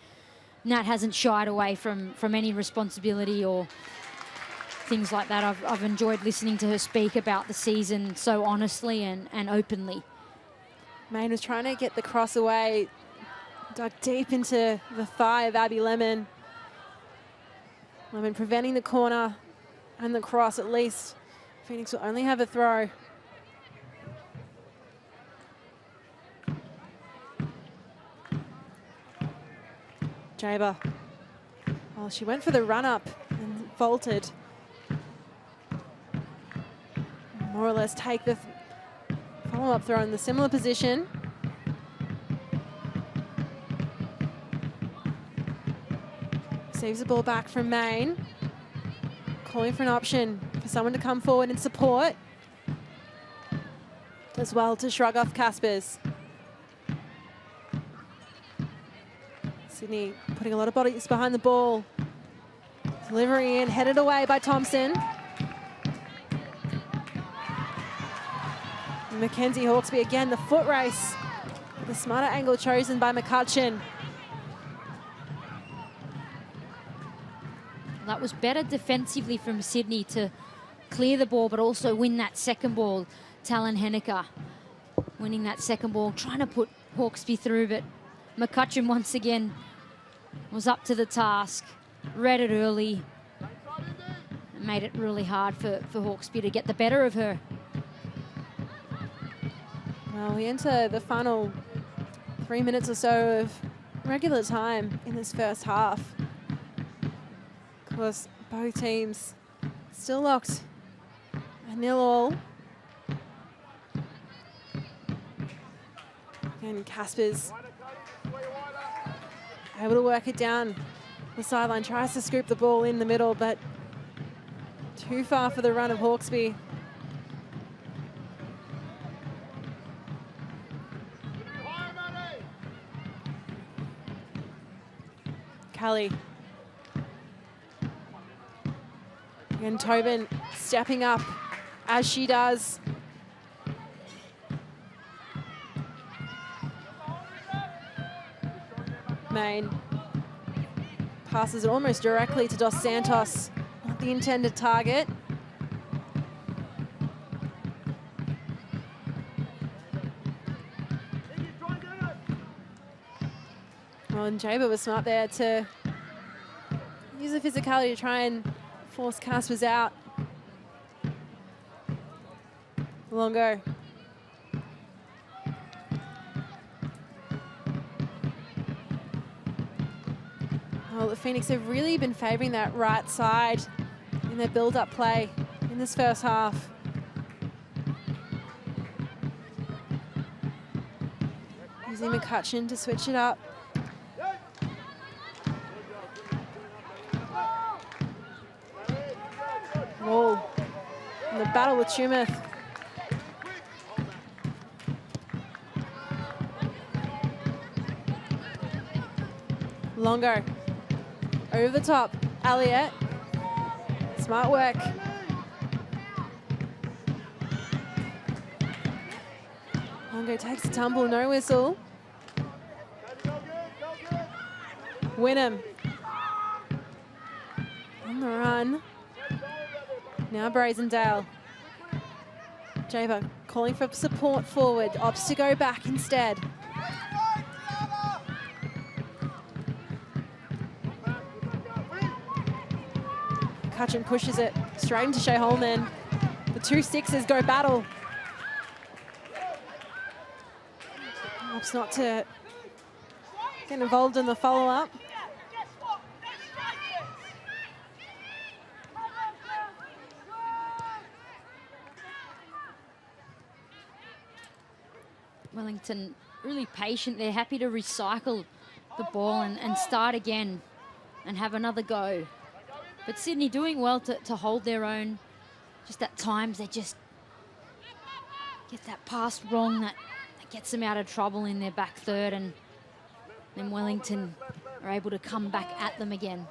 Nat hasn't shied away from any responsibility or things like that. I've enjoyed listening to her speak about the season so honestly and openly. Main was trying to get the cross away, dug deep into the thigh of Abby Lemon. Lemon preventing the corner and the cross at least. Phoenix will only have a throw. Jaber. Oh, she went for the run-up and vaulted. More or less take the follow-up throw in the similar position. Receives the ball back from Main. Calling for an option for someone to come forward and support. Does well to shrug off Caspers. Sydney putting a lot of bodies behind the ball. Delivery in, headed away by Thompson. Mackenzie Hawkesby again, the foot race. The smarter angle chosen by McCutcheon. That was better defensively from Sydney to clear the ball, but also win that second ball. Talon Henniker winning that second ball, trying to put Hawkesby through, but McCutcheon once again was up to the task. Read it early. It made it really hard for Hawkesby to get the better of her. Well, we enter the final 3 minutes or so of regular time in this first half. Of course, both teams still locked at 0-0. And Caspers able to work it down the sideline, tries to scoop the ball in the middle, but too far for the run of Hawkesby. Kelly. And Tobin stepping up as she does. Main passes it almost directly to Dos Santos, not the intended target. Well, and Jaber was smart there to use the physicality to try and force Caspers out. Longo. Well, the Phoenix have really been favouring that right side in their build-up play in this first half. Using McCutcheon to switch it up. Wall in the battle with Tumeth. Longo. Over the top, Elliott. Smart work. Longo takes a tumble, no whistle. Wynnum. On the run. Now Brazendale. Jaber calling for support forward, opts to go back instead. McCutcheon pushes it straight into Shea Holman. The 2 sixes go battle. Opts not to get involved in the follow-up. Wellington really patient. They're happy to recycle the ball and start again and have another go. But Sydney doing well to hold their own. Just at times they just get that pass wrong that gets them out of trouble in their back third, and then Wellington are able to come back at them again.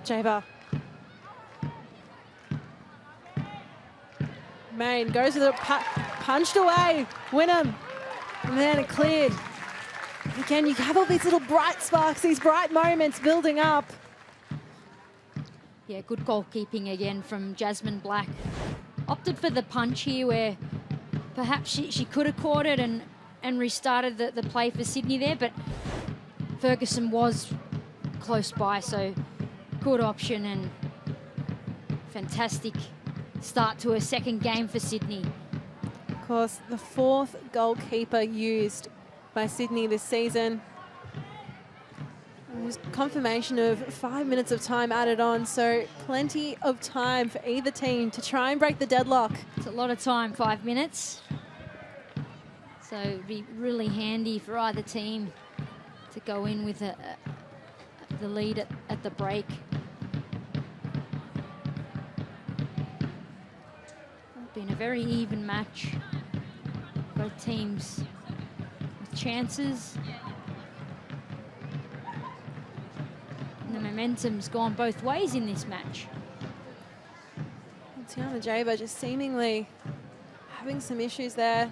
Jaber. Main goes with it, punched away. Wynnum. And then it cleared. Again, you have all these little bright sparks, these bright moments building up. Yeah, good goalkeeping again from Jasmine Black. Opted for the punch here where perhaps she could have caught it and restarted the play for Sydney there, but Ferguson was close by, so good option and fantastic start to a second game for Sydney. Of course, the 4th goalkeeper used by Sydney this season. was confirmation of 5 minutes of time added on, so plenty of time for either team to try and break the deadlock. It's a lot of time, 5 minutes. So it'd be really handy for either team to go in with the lead at the break. It's been a very even match. Both teams with chances. And the momentum's gone both ways in this match. Tiana Jaber just seemingly having some issues there.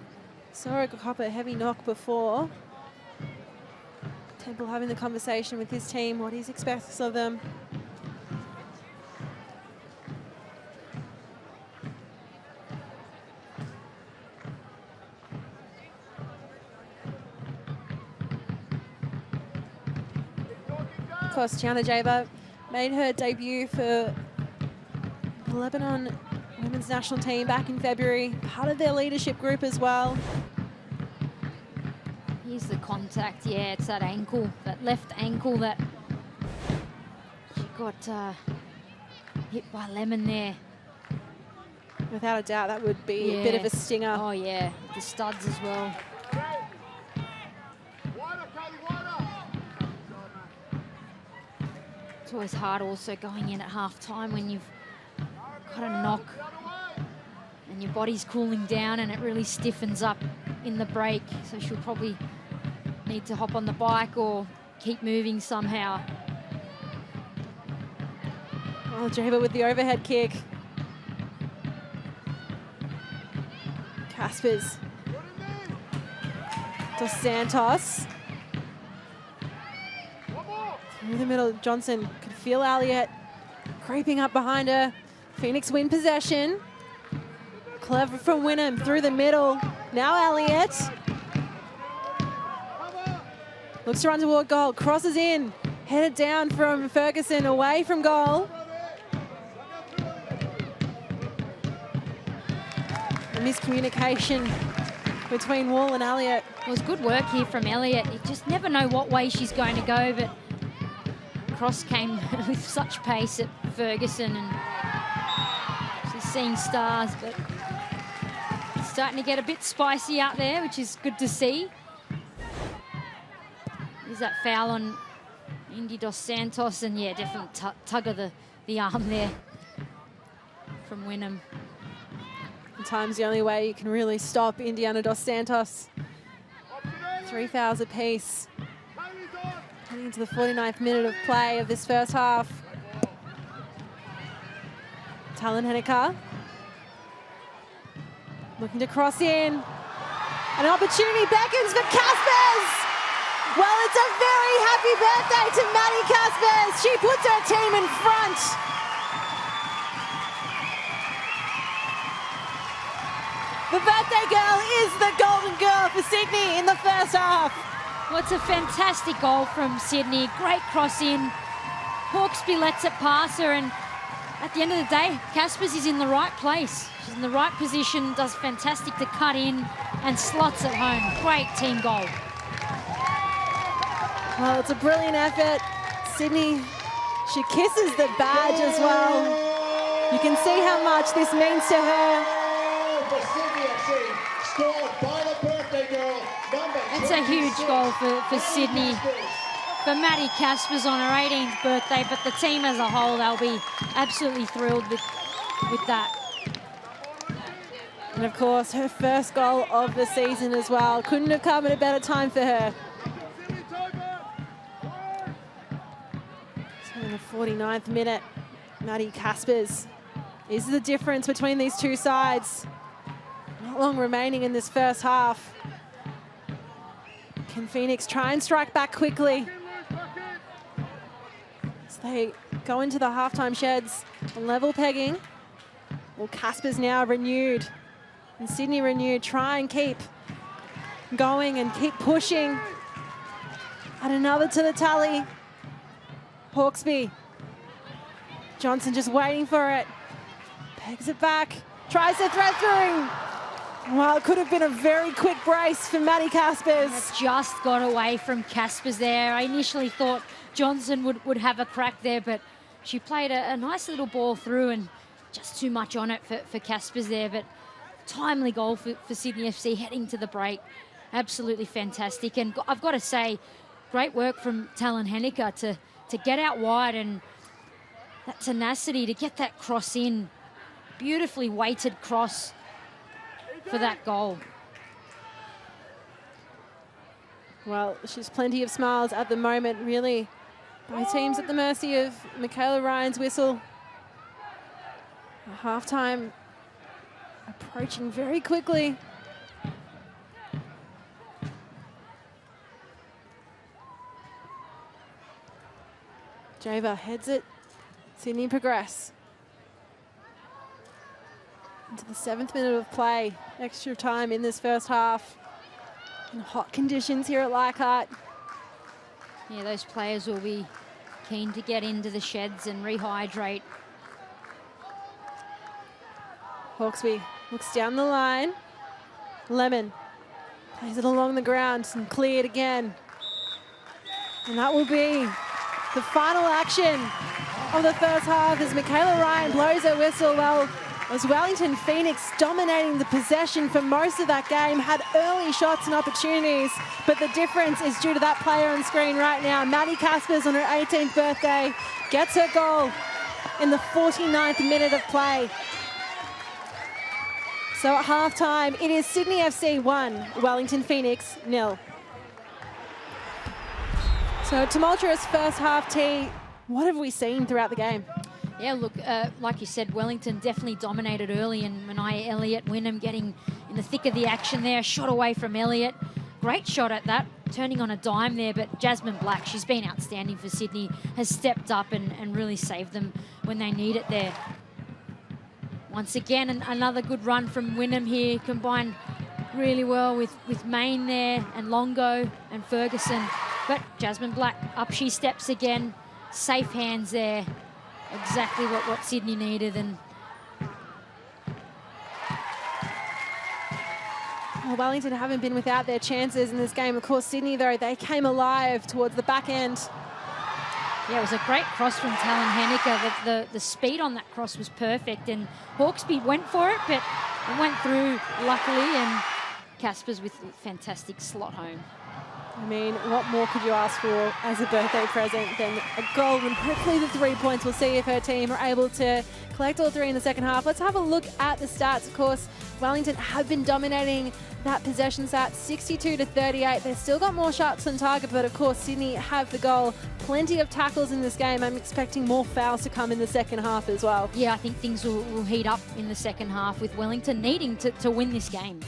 Saw her cop a heavy knock before. Temple having the conversation with his team, what he expects of them. Of course, Tiana Jaber made her debut for the Lebanon women's national team back in February, part of their leadership group as well. Here's the contact, yeah, it's that ankle, that left ankle that she got hit by Lemon there. Without a doubt, that would be a bit of a stinger. Oh yeah, the studs as well. It's always hard also going in at half time when you've got a knock and your body's cooling down and it really stiffens up in the break. So she'll probably need to hop on the bike or keep moving somehow. Oh, Jaber with the overhead kick. Caspers. Dos Santos. Through the middle, Johnson could feel Elliott creeping up behind her. Phoenix win possession. Clever from Wynnum through the middle. Now Elliott. Looks to run toward goal, crosses in. Headed down from Ferguson, away from goal. A miscommunication between Wall and Elliott. It was good work here from Elliott. You just never know what way she's going to go, but cross came with such pace at Ferguson, and she's seeing stars, but it's starting to get a bit spicy out there, which is good to see. There's that foul on Indy Dos Santos, and yeah, definitely tug of the arm there from Wynnum. Sometimes the only way you can really stop Indiana Dos Santos. 3 fouls apiece. Heading into the 49th minute of play of this first half. Talon Henniker looking to cross in. An opportunity beckons for Caspers. Well, it's a very happy birthday to Maddie Caspers. She puts her team in front. The birthday girl is the golden girl for Sydney in the first half. Well, it's a fantastic goal from Sydney. Great cross in. Hawkesby lets it pass her, and at the end of the day, Caspers is in the right place. She's in the right position, does fantastic to cut in and slots it home. Great team goal. Well, it's a brilliant effort. Sydney, she kisses the badge as well. You can see how much this means to her. It's a huge goal for Sydney, for Maddie Caspers on her 18th birthday, but the team as a whole, they'll be absolutely thrilled with that. And of course, her first goal of the season as well. Couldn't have come at a better time for her. So in the 49th minute, Maddie Caspers is the difference between these two sides. Not long remaining in this first half. Can Phoenix try and strike back quickly? As they go into the halftime sheds, level pegging. Well, Caspers now renewed and Sydney renewed. Try and keep going and keep pushing. And another to the tally. Hawkesby. Johnson just waiting for it. Pegs it back. Tries to thread through. Well, it could have been a very quick brace for Maddie Caspers. It just got away from Caspers there. I initially thought Johnson would have a crack there, but she played a nice little ball through and just too much on it for Caspers there. But timely goal for Sydney FC heading to the break. Absolutely fantastic. And I've got to say, great work from Talon Henniker to get out wide and that tenacity to get that cross in. Beautifully weighted cross for that goal. Well, she's plenty of smiles at the moment, really. Both teams at the mercy of Michaela Ryan's whistle. Halftime approaching very quickly. Java heads it. Sydney progress. Into the 7th minute of play. Extra time in this first half. In hot conditions here at Leichhardt. Yeah, those players will be keen to get into the sheds and rehydrate. Hawkesby looks down the line. Lemon plays it along the ground and cleared again. And that will be the final action of the first half as Michaela Ryan blows her whistle. Well, as Wellington Phoenix dominating the possession for most of that game, had early shots and opportunities, but the difference is due to that player on screen right now. Maddie Caspers on her 18th birthday gets her goal in the 49th minute of play. So at halftime, it is Sydney FC 1, Wellington Phoenix 0. So tumultuous first half, T. What have we seen throughout the game? Yeah, look, like you said, Wellington definitely dominated early, and Mania Elliott, Wynnum getting in the thick of the action there. Shot away from Elliott. Great shot at that, turning on a dime there, but Jasmine Black, she's been outstanding for Sydney, has stepped up and really saved them when they need it there. Once again, another good run from Wynnum here, combined really well with Main there, and Longo and Ferguson. But Jasmine Black, up she steps again. Safe hands there. Exactly what Sydney needed. And well, Wellington haven't been without their chances in this game. Of course, Sydney, though, they came alive towards the back end. Yeah, it was a great cross from Talon Henniker. The speed on that cross was perfect, and Hawkesby went for it, but it went through luckily, and Caspers with a fantastic slot home. I mean, what more could you ask for as a birthday present than a goal and hopefully the 3 points? We'll see if her team are able to collect all 3 in the second half. Let's have a look at the stats. Of course, Wellington have been dominating that possession stat, 62-38. They've still got more shots on target, but of course, Sydney have the goal. Plenty of tackles in this game. I'm expecting more fouls to come in the second half as well. Yeah, I think things will heat up in the second half with Wellington needing to win this game.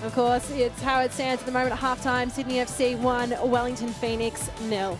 Of course, it's how it stands at the moment at halftime. Sydney FC 1, Wellington Phoenix 0.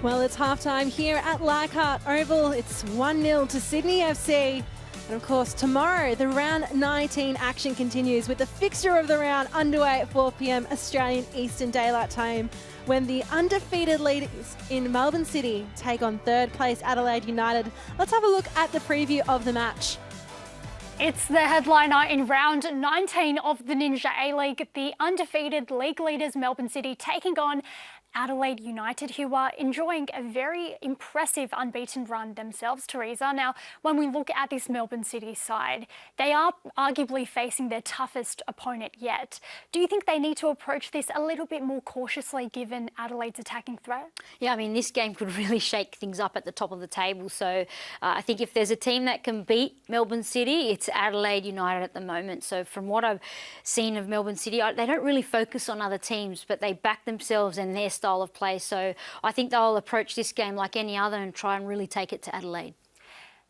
Well, it's halftime here at Leichhardt Oval. It's 1-0 to Sydney FC. And of course, tomorrow, the round 19 action continues with the fixture of the round underway at 4 p.m. Australian Eastern Daylight Time, when the undefeated leaders in Melbourne City take on third place Adelaide United. Let's have a look at the preview of the match. It's the headliner in round 19 of the Ninja A-League. The undefeated league leaders Melbourne City taking on Adelaide United, who are enjoying a very impressive unbeaten run themselves, Teresa. Now, when we look at this Melbourne City side, they are arguably facing their toughest opponent yet. Do you think they need to approach this a little bit more cautiously given Adelaide's attacking threat? Yeah, I mean, this game could really shake things up at the top of the table. So I think if there's a team that can beat Melbourne City, it's Adelaide United at the moment. So from what I've seen of Melbourne City, they don't really focus on other teams, but they back themselves and their style of play. So I think they'll approach this game like any other and try and really take it to Adelaide.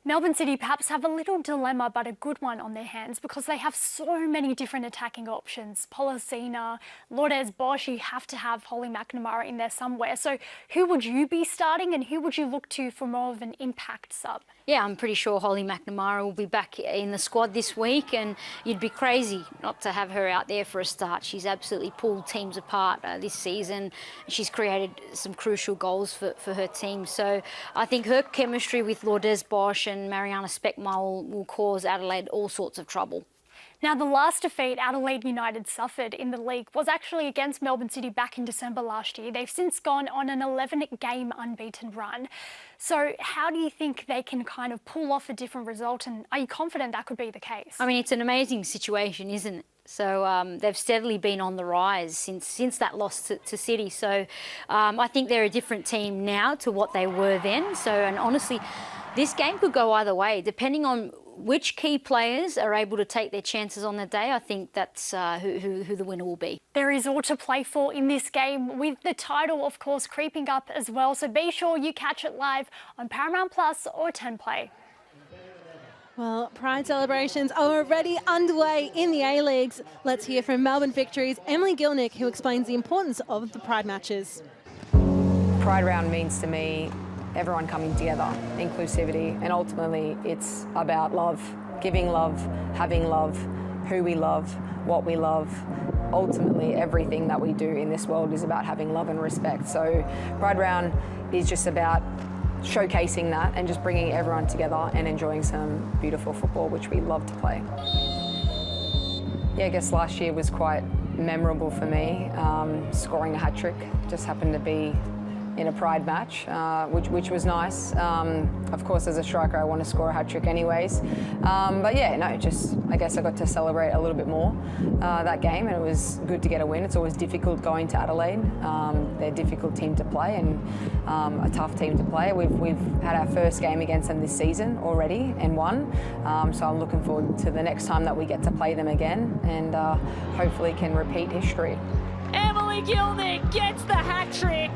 Melbourne City perhaps have a little dilemma, but a good one on their hands, because they have so many different attacking options. Polosina, Lourdes Bosch, you have to have Holly McNamara in there somewhere. So who would you be starting and who would you look to for more of an impact sub? Yeah, I'm pretty sure Holly McNamara will be back in the squad this week, and you'd be crazy not to have her out there for a start. She's absolutely pulled teams apart this season. She's created some crucial goals for her team. So I think her chemistry with Lourdes Bosch and Mariana Speckmar will cause Adelaide all sorts of trouble. Now, the last defeat Adelaide United suffered in the league was actually against Melbourne City back in December last year. They've since gone on an 11-game unbeaten run. So how do you think they can kind of pull off a different result, and are you confident that could be the case? I mean, it's an amazing situation, isn't it? So they've steadily been on the rise since that loss to City. So I think they're a different team now to what they were then. So, and honestly, this game could go either way, depending on which key players are able to take their chances on the day. I think that's who the winner will be. There is all to play for in this game, with the title, of course, creeping up as well. So be sure you catch it live on Paramount Plus or 10 Play. Well, Pride celebrations are already underway in the A-Leagues. Let's hear from Melbourne Victory's Emily Gilnick, who explains the importance of the Pride matches. Pride round means to me everyone coming together, inclusivity, and ultimately it's about love, giving love, having love, who we love, what we love. Ultimately, everything that we do in this world is about having love and respect. So Pride round is just about showcasing that and just bringing everyone together and enjoying some beautiful football, which we love to play. Yeah, I guess last year was quite memorable for me. Scoring a hat-trick just happened to be in a Pride match, which was nice. Of course, as a striker, I want to score a hat-trick anyways. But yeah, no, just I guess I got to celebrate a little bit more that game, and it was good to get a win. It's always difficult going to Adelaide. They're a difficult team to play and a tough team to play. We've had our first game against them this season already and won. So I'm looking forward to the next time that we get to play them again, and hopefully can repeat history. Emily Gilnick gets the hat-trick.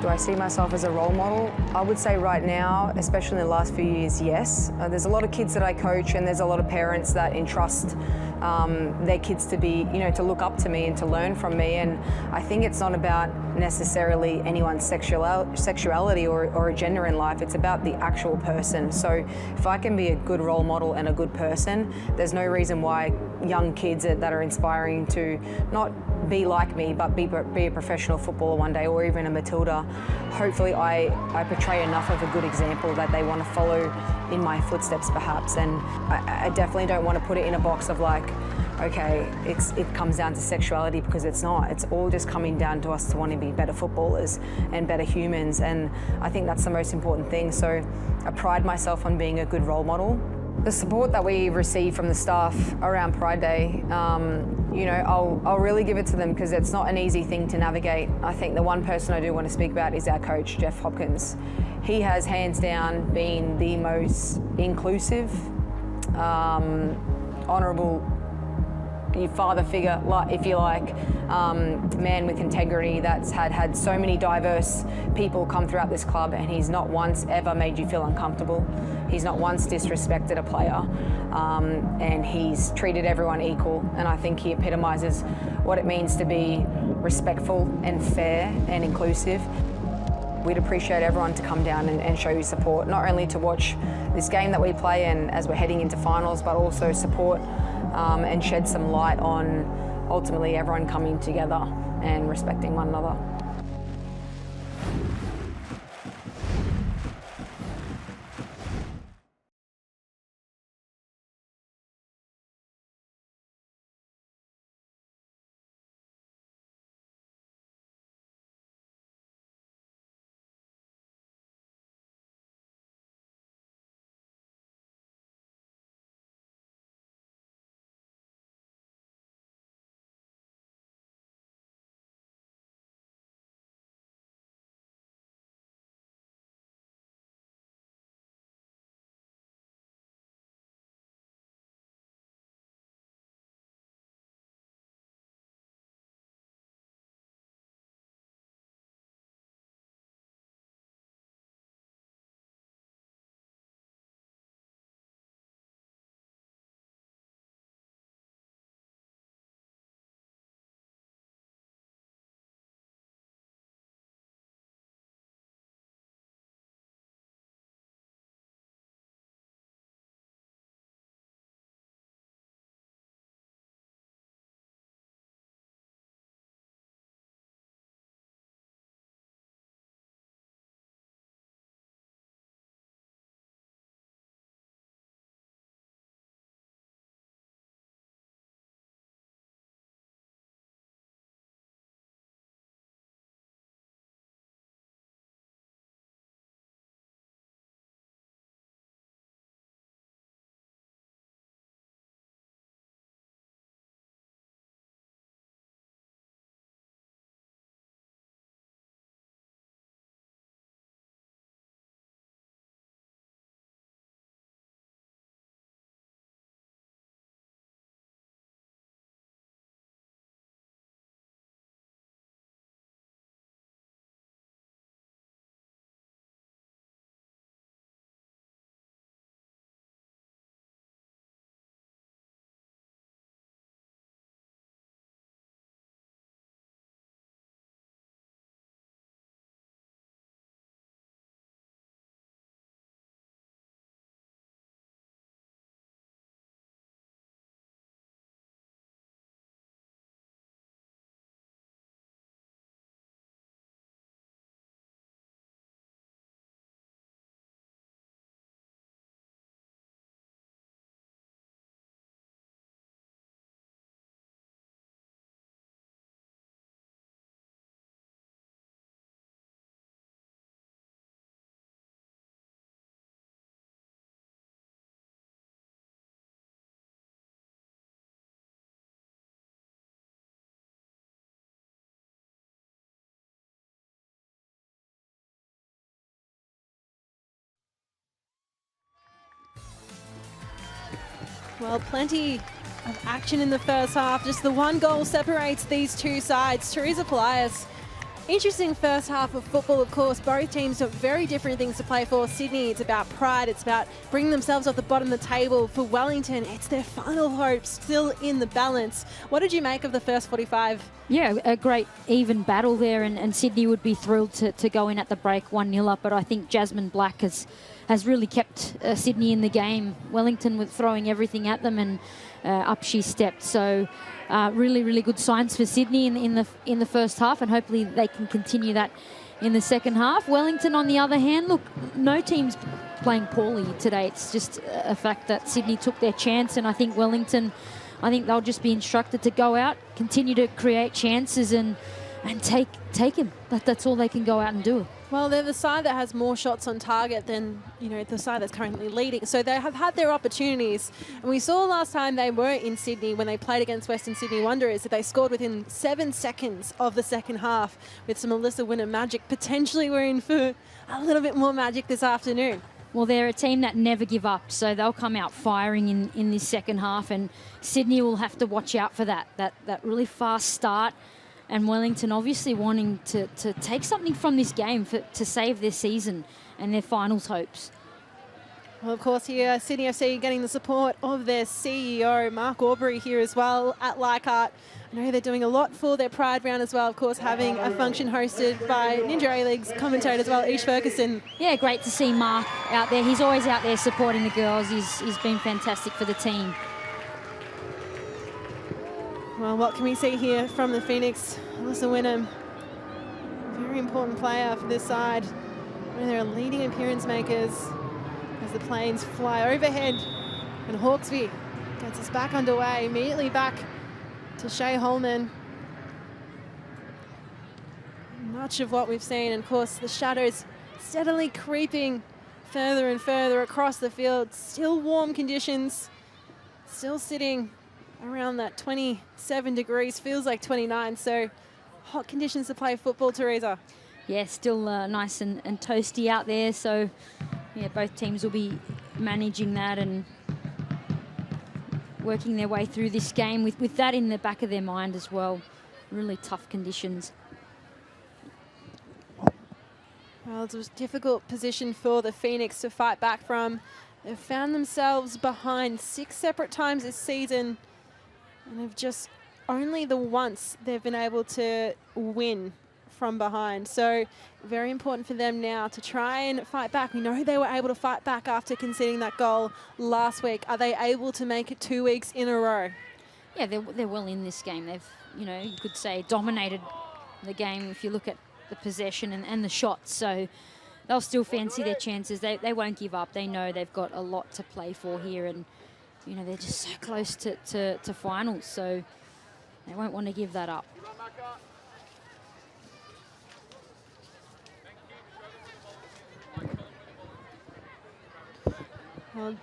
Do I see myself as a role model? I would say right now, especially in the last few years, yes. There's a lot of kids that I coach, and there's a lot of parents that entrust their kids to be, to look up to me and to learn from me. And I think it's not about necessarily anyone's sexuality or a gender in life. It's about the actual person. So if I can be a good role model and a good person, there's no reason why young kids that are inspiring to not be like me, but be a professional footballer one day, or even a Matilda. Hopefully I portray enough of a good example that they want to follow in my footsteps perhaps. And I definitely don't want to put it in a box of like, okay, it comes down to sexuality, because it's not. It's all just coming down to us to want to be better footballers and better humans. And I think that's the most important thing. So I pride myself on being a good role model. The support that we receive from the staff around Pride Day, I'll really give it to them, because it's not an easy thing to navigate. I think the one person I do want to speak about is our coach, Jeff Hopkins. He has hands down been the most inclusive, honourable your father figure, if you like, man with integrity that's had so many diverse people come throughout this club, and he's not once ever made you feel uncomfortable. He's not once disrespected a player, and he's treated everyone equal, and I think he epitomises what it means to be respectful and fair and inclusive. We'd appreciate everyone to come down and show you support, not only to watch this game that we play and as we're heading into finals, but also support and shed some light on ultimately everyone coming together and respecting one another. Well, plenty of action in the first half. Just the one goal separates these two sides. Teresa Polias, interesting first half of football, of course. Both teams have very different things to play for. Sydney, it's about pride. It's about bringing themselves off the bottom of the table. For Wellington, it's their final hope still in the balance. What did you make of the first 45? Yeah, a great even battle there, and Sydney would be thrilled to go in at the break 1-0 up, but I think Jasmine Black has really kept Sydney in the game. Wellington was throwing everything at them, and up she stepped. So really, really good signs for Sydney in the first half, and hopefully they can continue that in the second half. Wellington, on the other hand, look, no team's playing poorly today. It's just a fact that Sydney took their chance, and I think Wellington, they'll just be instructed to go out, continue to create chances and take him. That's all they can go out and do. Well, they're the side that has more shots on target than, the side that's currently leading. So they have had their opportunities. And we saw last time they were in Sydney when they played against Western Sydney Wanderers that they scored within 7 seconds of the second half with some Alyssa Winner magic. Potentially we're in for a little bit more magic this afternoon. Well, they're a team that never give up, so they'll come out firing in this second half, and Sydney will have to watch out for that really fast start, and Wellington obviously wanting to take something from this game to save their season and their finals hopes. Well, of course, here, Sydney FC getting the support of their CEO, Mark Aubrey, here as well at Leichhardt. I know they're doing a lot for their Pride round as well, of course, having a function hosted by Ninja A-League's commentator as well, Ish Ferguson. Yeah, great to see Mark out there. He's always out there supporting the girls. He's been fantastic for the team. Well, what can we see here from the Phoenix? Alyssa Wynnum, very important player for this side. One of their leading appearance makers as the planes fly overhead. And Hawkesby gets us back underway, immediately back to Shay Holman. Much of what we've seen, and of course the shadows steadily creeping further and further across the field. Still warm conditions, still sitting around that 27 degrees, feels like 29, so hot conditions to play football, Teresa. Yeah, still nice and toasty out there, so yeah, both teams will be managing that and working their way through this game with that in the back of their mind as well. Really tough conditions. Well, it was a difficult position for the Phoenix to fight back from. They've found themselves behind 6 separate times this season, and they've just only the once they've been able to win from behind. So very important for them now to try and fight back. We know they were able to fight back after conceding that goal last week. Are they able to make it 2 weeks in a row? Yeah, they're well in this game. They've, you know, you could say dominated the game if you look at the possession and the shots. So they'll still fancy their chances. They won't give up. They know they've got a lot to play for here, and you know, they're just so close to finals, so they won't want to give that up. Well,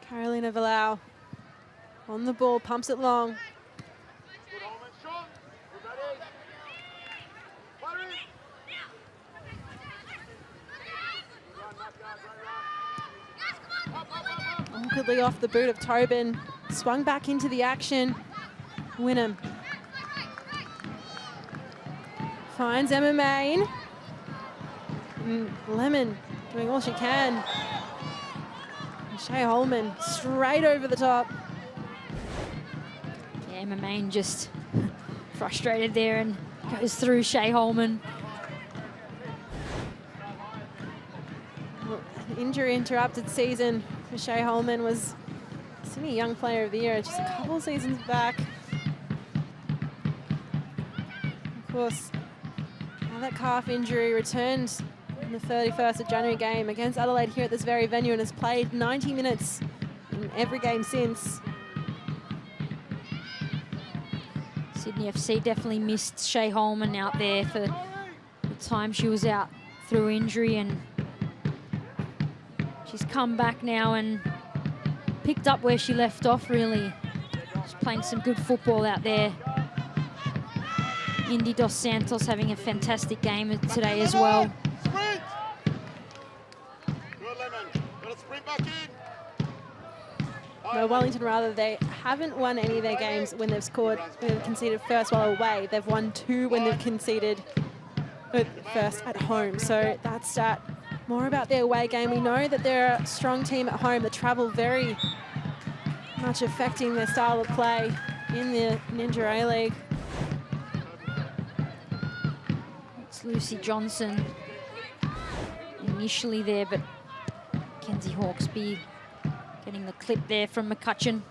Carolina Villau on the ball, pumps it long. Awkwardly off the boot of Tobin, swung back into the action. Wynnum finds Emma Main. Lemon doing all she can. And Shay Holman straight over the top. Yeah, Emma Main just frustrated there and goes through Shay Holman. Well, an injury interrupted season for Shay Holman, was Sydney Young Player of the Year just a couple seasons back. Of course, now that calf injury returned in the 31st of January game against Adelaide here at this very venue, and has played 90 minutes in every game since. Sydney FC definitely missed Shay Holman out there for the time she was out through injury, and she's come back now and picked up where she left off, really. She's playing some good football out there. Indy Dos Santos having a fantastic game today as well. No, Wellington rather, they haven't won any of their games when they've conceded first while away. They've won 2 when they've conceded first at home. So that's more about their away game. We know that they're a strong team at home. The travel very much affecting their style of play in the Ninja A-League. It's Lucy Johnson initially there, but Kenzie Hawkesby getting the clip there from McCutcheon.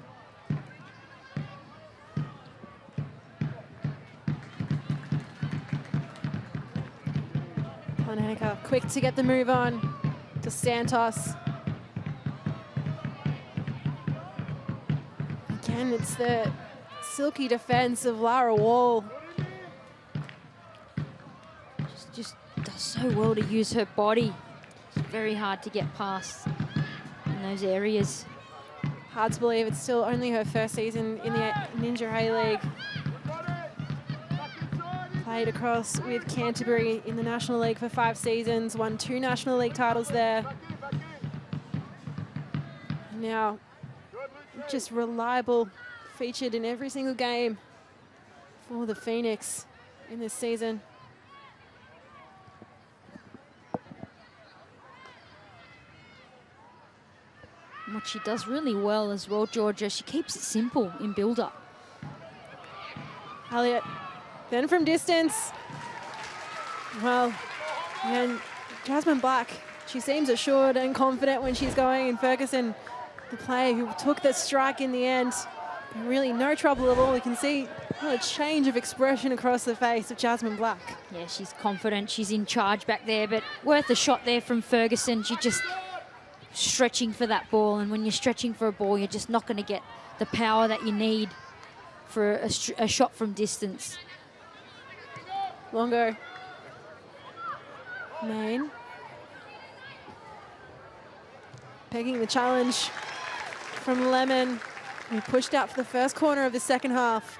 Planeka quick to get the move on to Santos. Again, it's the silky defense of Lara Wall. Just does so well to use her body. It's very hard to get past in those areas. Hard to believe it's still only her first season in the Ninja A-League. Played across with Canterbury in the National League for 5 seasons, won 2 National League titles there. Now, just reliable, featured in every single game for the Phoenix in this season. And what she does really well as well, Georgia, she keeps it simple in build-up. Elliott, then from distance. Well, and Jasmine Black, she seems assured and confident when she's going, and Ferguson, the player who took the strike in the end, really no trouble at all. You can see a change of expression across the face of Jasmine Black. Yeah, she's confident, she's in charge back there, but worth a shot there from Ferguson. She just stretching for that ball, and when you're stretching for a ball, you're just not going to get the power that you need for a shot from distance. Longo. Main. Pegging the challenge from Lemon. We pushed out for the first corner of the second half.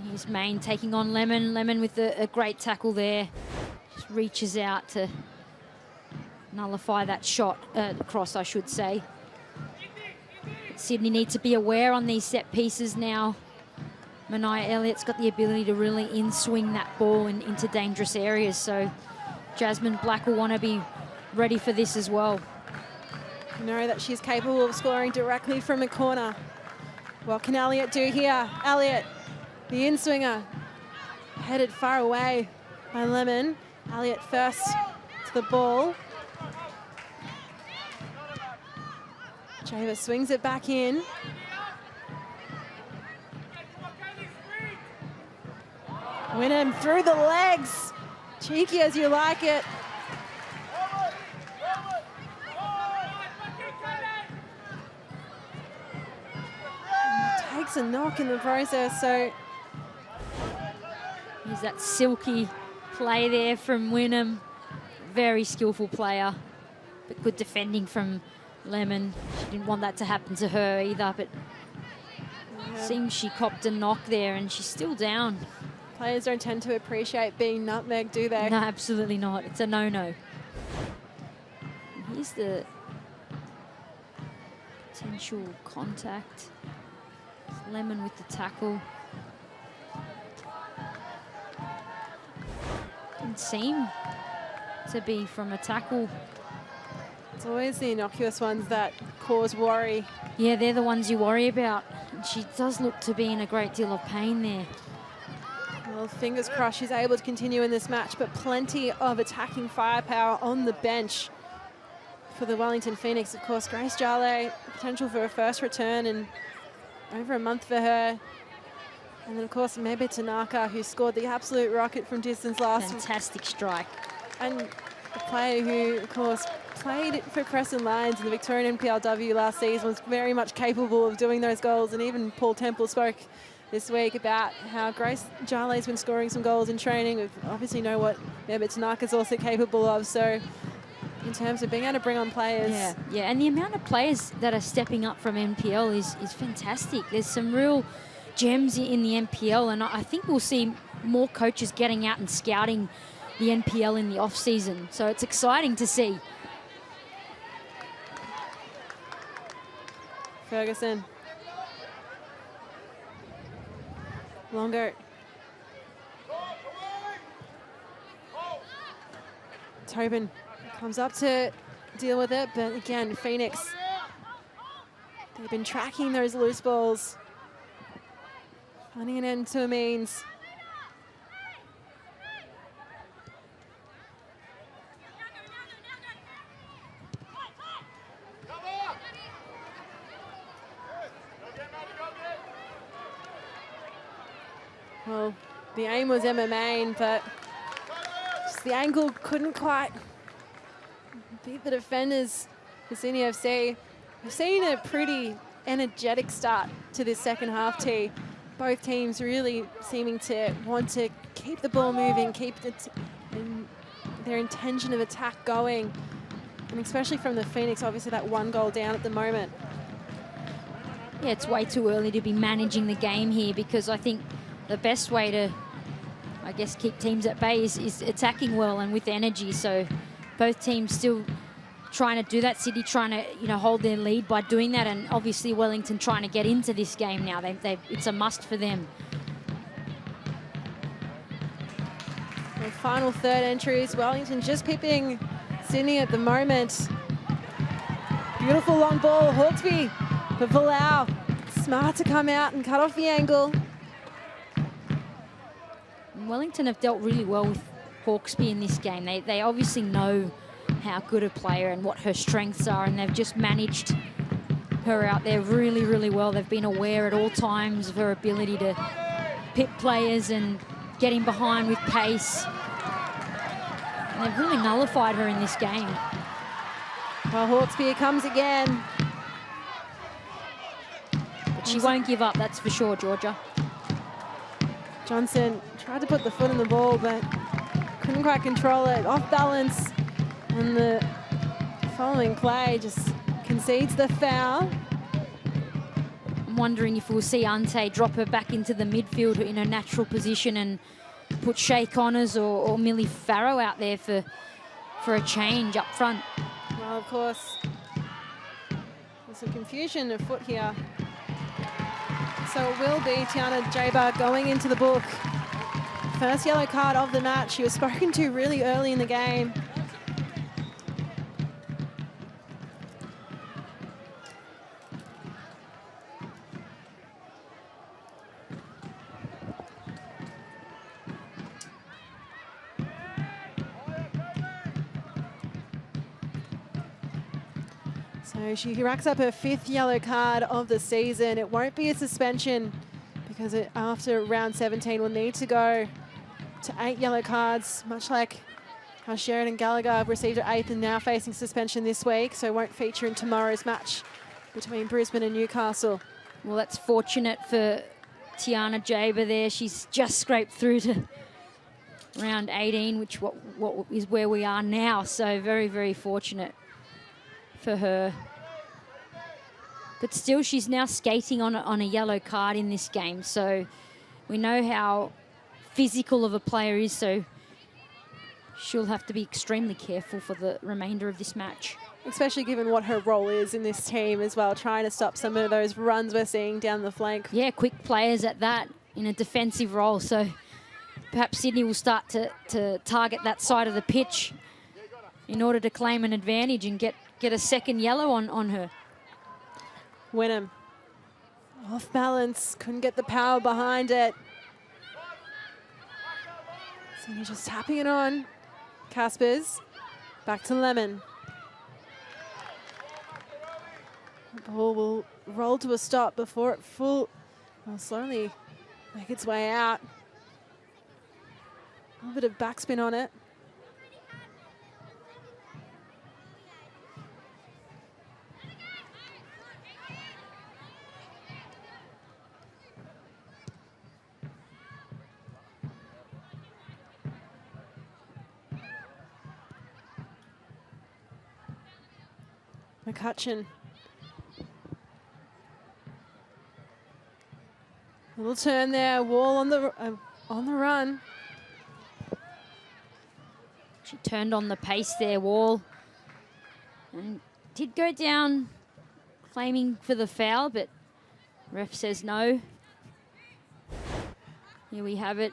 Here's Main taking on Lemon. Lemon with a great tackle there. Just reaches out to nullify that shot, cross, I should say. But Sydney need to be aware on these set pieces now. Mania Elliott's got the ability to really in-swing that ball into dangerous areas, so Jasmine Black will want to be ready for this as well. You know that she's capable of scoring directly from a corner. What can Elliott do here? Elliott, the in-swinger, headed far away by Lemon. Elliott first to the ball. Java swings it back in. Wynnum through the legs. Cheeky as you like it. Takes a knock in the process, so. There's that silky play there from Wynnum. Very skillful player, but good defending from Lemon. She didn't want that to happen to her either, but seems she copped a knock there and she's still down. Players don't tend to appreciate being nutmegged, do they? No, absolutely not. It's a no-no. Here's the potential contact. Lemon with the tackle. Didn't seem to be from a tackle. It's always the innocuous ones that cause worry. Yeah, they're the ones you worry about. And she does look to be in a great deal of pain there. Well, fingers crossed she's able to continue in this match, but plenty of attacking firepower on the bench for the Wellington Phoenix. Of course, Grace Jale, potential for a first return in over a month for her. And then, of course, Mebe Tanaka, who scored the absolute rocket from distance last. Fantastic strike. And a player who, of course, played for Crescent Lions in the Victorian NPLW last season, was very much capable of doing those goals. And even Paul Temple spoke this week about how Grace Jale's been scoring some goals in training. We obviously know what Mebe Tanaka's also capable of. So in terms of being able to bring on players. Yeah, and the amount of players that are stepping up from NPL is fantastic. There's some real gems in the NPL, and I think we'll see more coaches getting out and scouting the NPL in the off-season. So it's exciting to see. Ferguson. Longo. Tobin comes up to deal with it, but again, Phoenix, they've been tracking those loose balls, finding an end to a means. Well, the aim was Emma Main, but just the angle couldn't quite beat the defenders for Sydney FC. We've seen a pretty energetic start to this second half tee. Both teams really seeming to want to keep the ball moving, keep their intention of attack going. And especially from the Phoenix, obviously that one goal down at the moment. Yeah, it's way too early to be managing the game here, because I think the best way to, I guess, keep teams at bay is attacking well and with energy. So both teams still trying to do that. Sydney trying to, you know, hold their lead by doing that, and obviously Wellington trying to get into this game now. It's a must for them. The final third entries, Wellington just pipping Sydney at the moment. Beautiful long ball, Hawkesby, but Valau smart to come out and cut off the angle. Wellington have dealt really well with Hawkesby in this game. They obviously know how good a player and what her strengths are, and they've just managed her out there really, really well. They've been aware at all times of her ability to pip players and get in behind with pace. And they've really nullified her in this game. Well, Hawkesby comes again. But she won't give up, that's for sure, Georgia. Johnson tried to put the foot in the ball, but couldn't quite control it. Off balance. And the following play just concedes the foul. I'm wondering if we'll see Ante drop her back into the midfield in her natural position and put Shay Connors or Millie Farrow out there for a change up front. Well, of course, there's some confusion afoot here. So it will be Tiana Jaber going into the book. First yellow card of the match. She was spoken to really early in the game. So she racks up her 5th yellow card of the season. It won't be a suspension because after round 17 will need to go to 8 yellow cards, much like how Sheridan Gallagher have received her 8th and now facing suspension this week, so won't feature in tomorrow's match between Brisbane and Newcastle. Well, that's fortunate for Tiana Jaber there. She's just scraped through to round 18, which what is where we are now, so very, very fortunate for her. But still, she's now skating on a yellow card in this game, so we know how physical of a player is, so she'll have to be extremely careful for the remainder of this match. Especially given what her role is in this team as well, trying to stop some of those runs we're seeing down the flank. Yeah, quick players at that in a defensive role, so perhaps Sydney will start to target that side of the pitch in order to claim an advantage and get a second yellow on her. Wynnum off balance, couldn't get the power behind it. So you're just tapping it on. Caspers, back to Lemon. The ball will roll to a stop before it will slowly make its way out. A little bit of backspin on it. McCutcheon. Little turn there, Wall on the run. She turned on the pace there, Wall, and did go down claiming for the foul, but ref says no. Here we have it.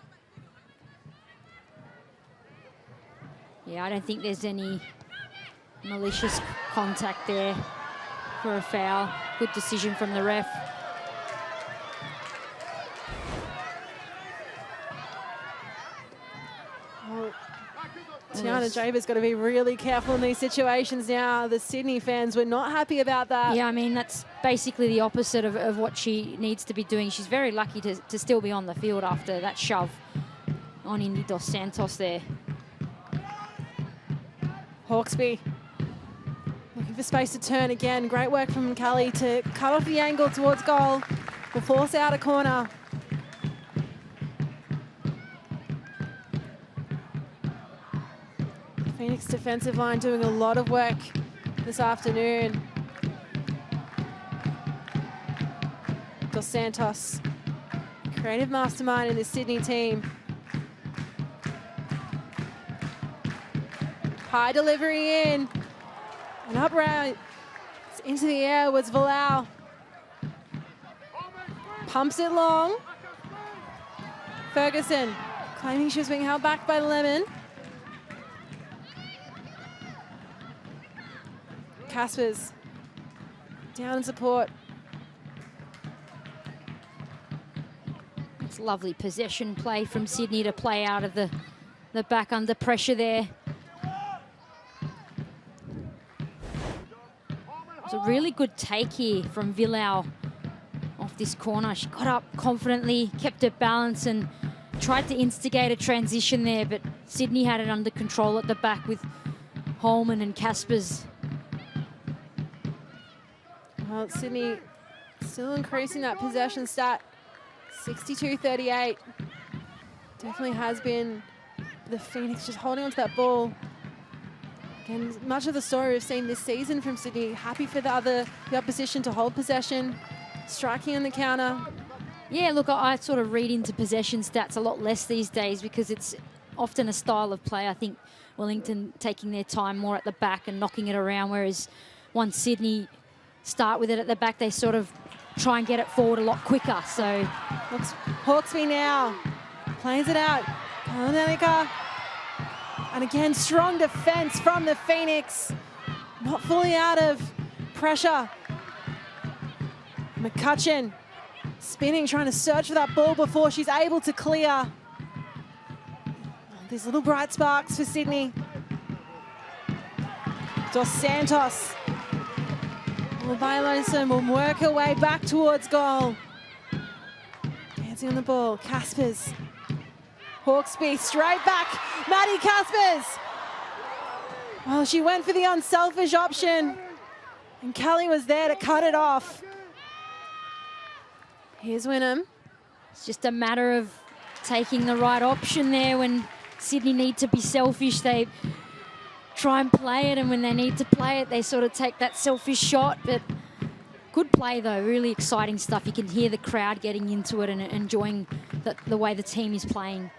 Yeah, I don't think there's any malicious contact there for a foul. Good decision from the ref. Oh, Tiana Jaber's got to be really careful in these situations now. The Sydney fans were not happy about that. Yeah, I mean, that's basically the opposite of what she needs to be doing. She's very lucky to still be on the field after that shove on Indy Dos Santos there. Hawkesby looking for space to turn again. Great work from Kelly to cut off the angle towards goal. Will force out a corner. Phoenix defensive line doing a lot of work this afternoon. Dos Santos, creative mastermind in the Sydney team. High delivery in. And upright. It's into the air was Valau. Pumps it long. Ferguson claiming she was being held back by Lemon. Caspers down in support. It's lovely possession play from Sydney to play out of the back under pressure there. It was a really good take here from Villau off this corner. She got up confidently, kept her balance and tried to instigate a transition there, but Sydney had it under control at the back with Holman and Caspers. Well, Sydney still increasing that possession stat. 62-38. Definitely has been the Phoenix just holding onto that ball. Again, much of the story we've seen this season from Sydney. Happy for the opposition to hold possession, striking on the counter. Yeah, look, I sort of read into possession stats a lot less these days because it's often a style of play. I think Wellington taking their time more at the back and knocking it around, whereas once Sydney start with it at the back, they sort of try and get it forward a lot quicker. So looks Hawkesby now plays it out. Kalanenika. And again, strong defense from the Phoenix. Not fully out of pressure. McCutcheon spinning, trying to search for that ball before she's able to clear. These little bright sparks for Sydney. Dos Santos. Lonesome will work her way back towards goal. Dancing on the ball, Caspers. Hawkesby straight back, Maddie Caspers. Well, she went for the unselfish option and Kelly was there to cut it off. Here's Wynnum. It's just a matter of taking the right option there. When Sydney need to be selfish, they try and play it, and when they need to play it, they sort of take that selfish shot. But good play though, really exciting stuff. You can hear the crowd getting into it and enjoying the way the team is playing.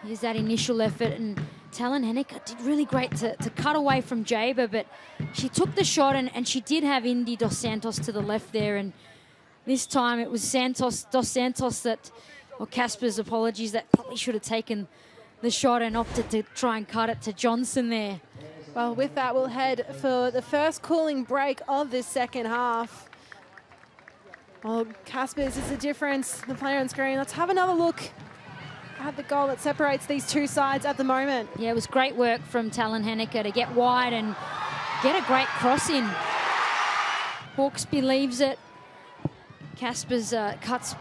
Here's that initial effort, and Talon Henniker did really great to cut away from Jaber, but she took the shot and she did have Indy Dos Santos to the left there, and this time it was Dos Santos or Casper's, apologies, that probably should have taken the shot and opted to try and cut it to Johnson there. Well, with that, we'll head for the first cooling break of this second half. Well, Caspers is the difference, the player on screen. Let's have another look at the goal that separates these two sides at the moment. Yeah, it was great work from Talon Henniker to get wide and get a great cross in. Hawkesby leaves it. Caspers cuts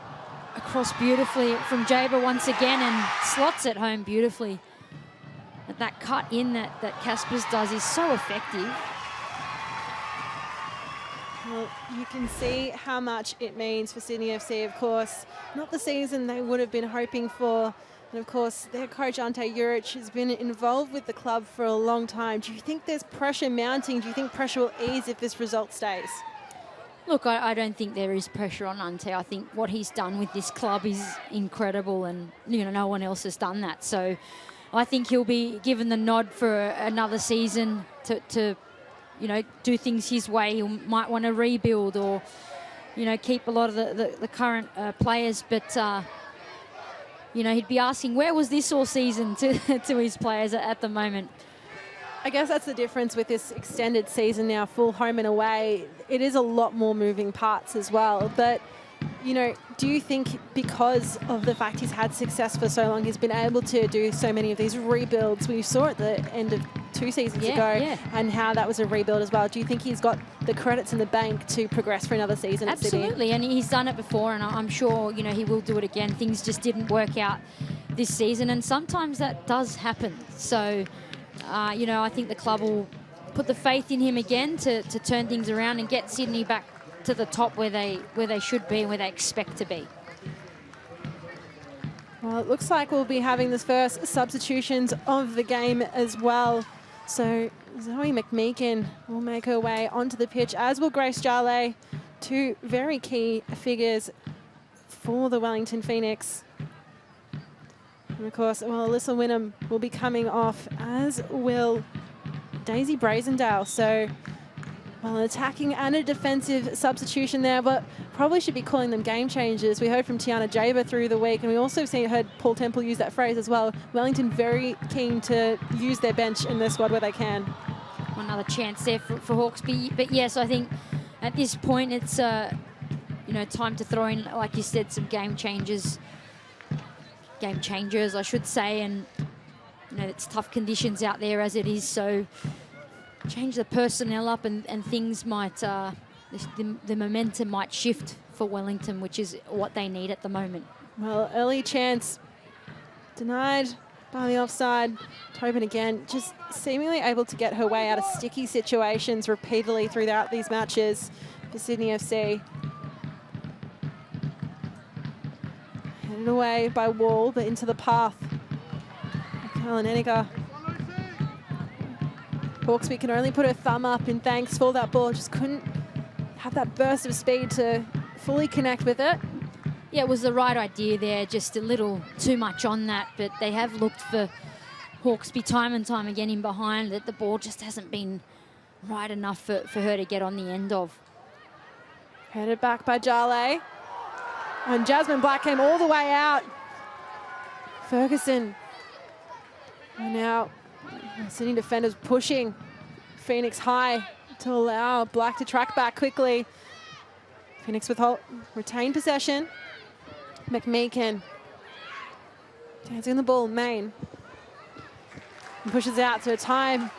across beautifully from Jaber once again and slots it home beautifully. But that cut in that Caspers does is so effective. Well, you can see how much it means for Sydney FC, of course. Not the season they would have been hoping for. And of course, their coach, Ante Juric, has been involved with the club for a long time. Do you think there's pressure mounting? Do you think pressure will ease if this result stays? Look, I don't think there is pressure on Ante. I think what he's done with this club is incredible, and no one else has done that. So I think he'll be given the nod for another season to do things his way. He might want to rebuild or, keep a lot of the current players. But, he'd be asking, where was this all season to his players at the moment? I guess that's the difference with this extended season now, full home and away. It is a lot more moving parts as well. But, do you think because of the fact he's had success for so long, he's been able to do so many of these rebuilds? We saw at the end of 2 seasons ago and how that was a rebuild as well. Do you think he's got the credits in the bank to progress for another season at City? Absolutely, and he's done it before, and I'm sure, he will do it again. Things just didn't work out this season, and sometimes that does happen. So, I think the club will put the faith in him again to turn things around and get Sydney back to the top where they should be and where they expect to be. Well, it looks like we'll be having the first substitutions of the game as well. So Zoe McMeekin will make her way onto the pitch, as will Grace Jarley, two very key figures for the Wellington Phoenix. And of course, Alyssa Wynnum will be coming off, as will Daisy Brazendale. So, well, an attacking and a defensive substitution there, but probably should be calling them game changers. We heard from Tiana Jaber through the week, and we also heard Paul Temple use that phrase as well. Wellington very keen to use their bench in their squad where they can. Another chance there for Hawkesby. But yes, I think at this point it's you know, time to throw in, like you said, some game changers, I should say. And you know, it's tough conditions out there as it is, so change the personnel up and things might, the momentum might shift for Wellington, which is what they need at the moment. Well, early chance denied by the offside. Tobin again, just seemingly able to get her way out of sticky situations repeatedly throughout these matches for Sydney FC. Headed away by Wall, but into the path. Kalaneniga. Hawkesby can only put her thumb up in thanks for that ball. Just couldn't have that burst of speed to fully connect with it. Yeah, it was the right idea there, just a little too much on that, but they have looked for Hawkesby time and time again in behind, that the ball just hasn't been right enough for her to get on the end of. Headed back by Jale. And Jasmine Black came all the way out. Ferguson. And now Sydney defenders pushing Phoenix high to allow Black to track back quickly. Phoenix with retained possession. McMeekin dancing the ball, Main. And pushes out, so time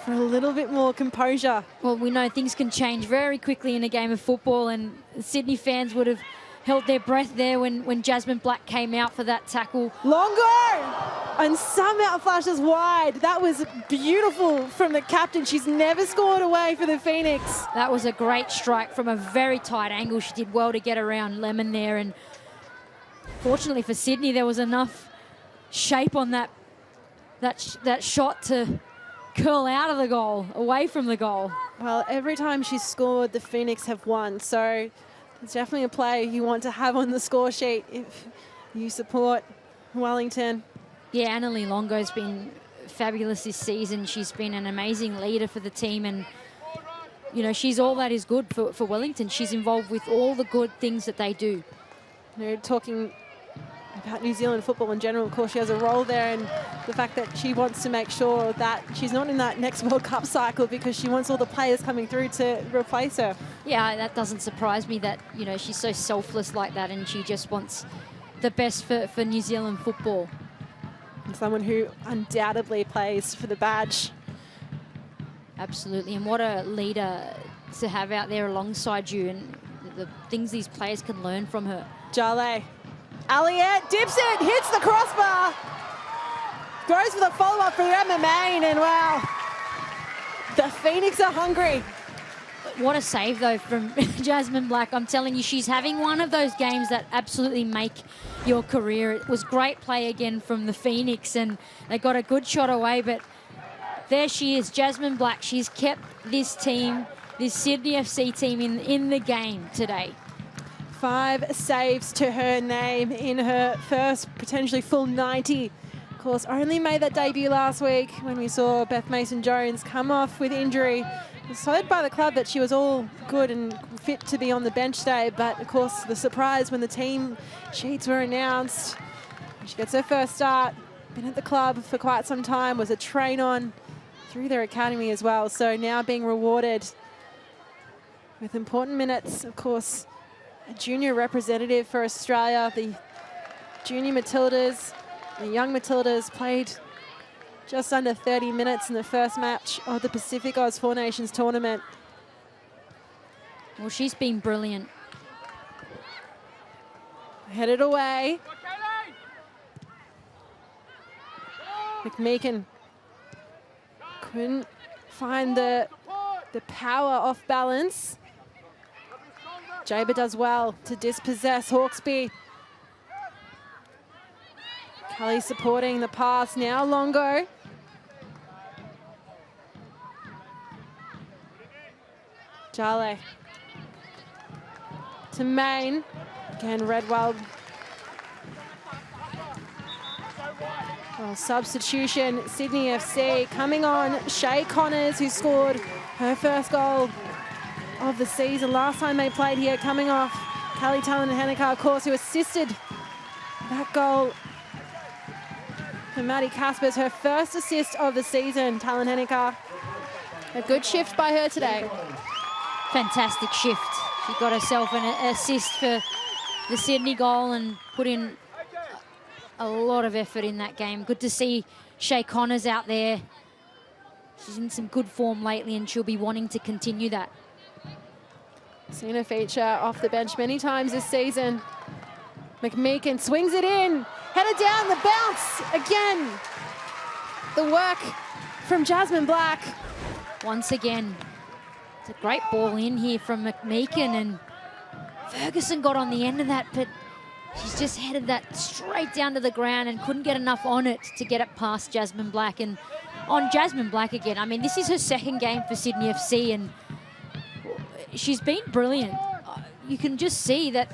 for a little bit more composure. Well, we know things can change very quickly in a game of football, and Sydney fans would have held their breath there when Jasmine Black came out for that tackle. Longo! And somehow flashes wide. That was beautiful from the captain. She's never scored away for the Phoenix. That was a great strike from a very tight angle. She did well to get around Lemon there, and fortunately for Sydney, there was enough shape on that shot to curl out of the goal, away from the goal. Well, every time she's scored, the Phoenix have won. So it's definitely a player you want to have on the score sheet if you support Wellington. Yeah, Annalie Longo's been fabulous this season. She's been an amazing leader for the team, and you know, she's all that is good for Wellington. She's involved with all the good things that they do. You know, talking about New Zealand football in general, of course, she has a role there, and the fact that she wants to make sure that she's not in that next World Cup cycle because she wants all the players coming through to replace her. Yeah, that doesn't surprise me that, you know, she's so selfless like that, and she just wants the best for New Zealand football. And someone who undoubtedly plays for the badge. Absolutely, and what a leader to have out there alongside you, and the things these players can learn from her. Jale. Aliette dips it, hits the crossbar. Goes for the follow-up for Emma Main, and wow, the Phoenix are hungry. What a save, though, from Jasmine Black. I'm telling you, she's having one of those games that absolutely make your career. It was great play again from the Phoenix, and they got a good shot away, but there she is, Jasmine Black. She's kept this team, this Sydney FC team, in the game today. 5 saves to her name in her first potentially full 90. Of course, only made that debut last week when we saw Beth Mason-Jones come off with injury. It was told by the club that she was all good and fit to be on the bench today, but of course the surprise when the team sheets were announced. She gets her first start, been at the club for quite some time, was a train-on through their academy as well, so now being rewarded with important minutes. Of course, a junior representative for Australia. The junior Matildas, the young Matildas played just under 30 minutes in the first match of the Pacific Oz Four Nations tournament. Well, she's been brilliant. Headed away. McMeekin couldn't find the power off balance. Jaber does well to dispossess Hawkesby. Kelly supporting the pass now, Longo. Jale. To Main. Again, Redwell. Well, substitution, Sydney FC coming on. Shay Connors, who scored her first goal of the season last time they played here, coming off Callie Talon-Henniker, of course, who assisted that goal for Maddie Caspers, her first assist of the season. Talon-Henniker, a good shift by her today. Fantastic shift. She got herself an assist for the Sydney goal and put in a lot of effort in that game. Good to see Shay Connors out there. She's in some good form lately and she'll be wanting to continue that. Seen her feature off the bench many times this season. McMeekin swings it in, headed down, the bounce again. The work from Jasmine Black. Once again, it's a great ball in here from McMeekin, and Ferguson got on the end of that, but she's just headed that straight down to the ground and couldn't get enough on it to get it past Jasmine Black. And on Jasmine Black again, I mean, this is her second game for Sydney FC and she's been brilliant. You can just see that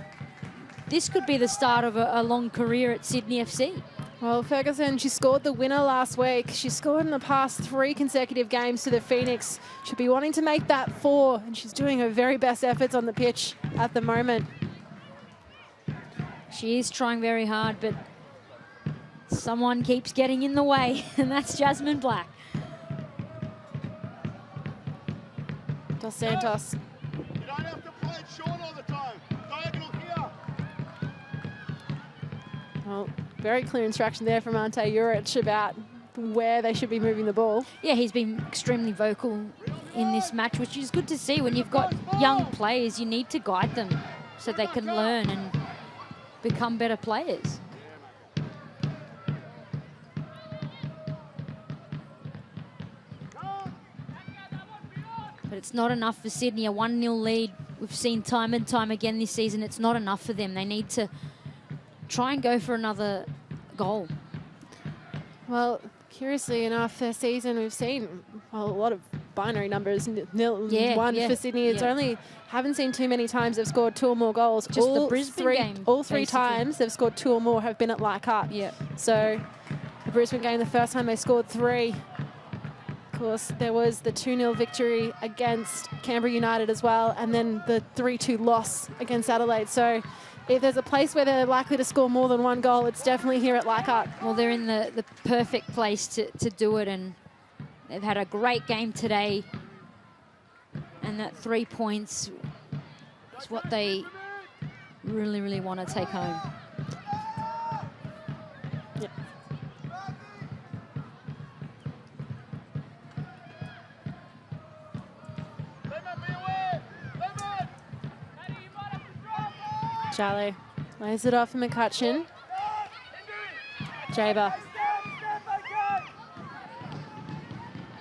this could be the start of a long career at Sydney FC. Well, Ferguson, she scored the winner last week. She scored in the past 3 consecutive games to the Phoenix. She'll be wanting to make that 4, and she's doing her very best efforts on the pitch at the moment. She is trying very hard, but someone keeps getting in the way, and that's Jasmine Black. Dos Santos. You don't have to play it short all the time. Diagonal here. Well, very clear instruction there from Ante Juric about where they should be moving the ball. Yeah, he's been extremely vocal in this match, which is good to see. When you've got young players, you need to guide them so they can learn and become better players. But it's not enough for Sydney, a 1-0 lead. We've seen time and time again this season, it's not enough for them. They need to try and go for another goal. Well, curiously enough, this season we've seen a lot of binary numbers, 0-1 for Sydney. It's only, haven't seen too many times they've scored 2 or more goals. Just all the Brisbane game. All 3 basically. times they've scored 2 or more have been at Leichhardt. Yeah. So the Brisbane game, the first time they scored 3. Of course, there was the 2-0 victory against Canberra United as well, and then the 3-2 loss against Adelaide. So if there's a place where they're likely to score more than 1 goal, it's definitely here at Leichhardt. Well, they're in the perfect place to do it, and they've had a great game today. And that 3 points is what they really, really want to take home. Yep. Charlie lays it off for McCutcheon. Jaber.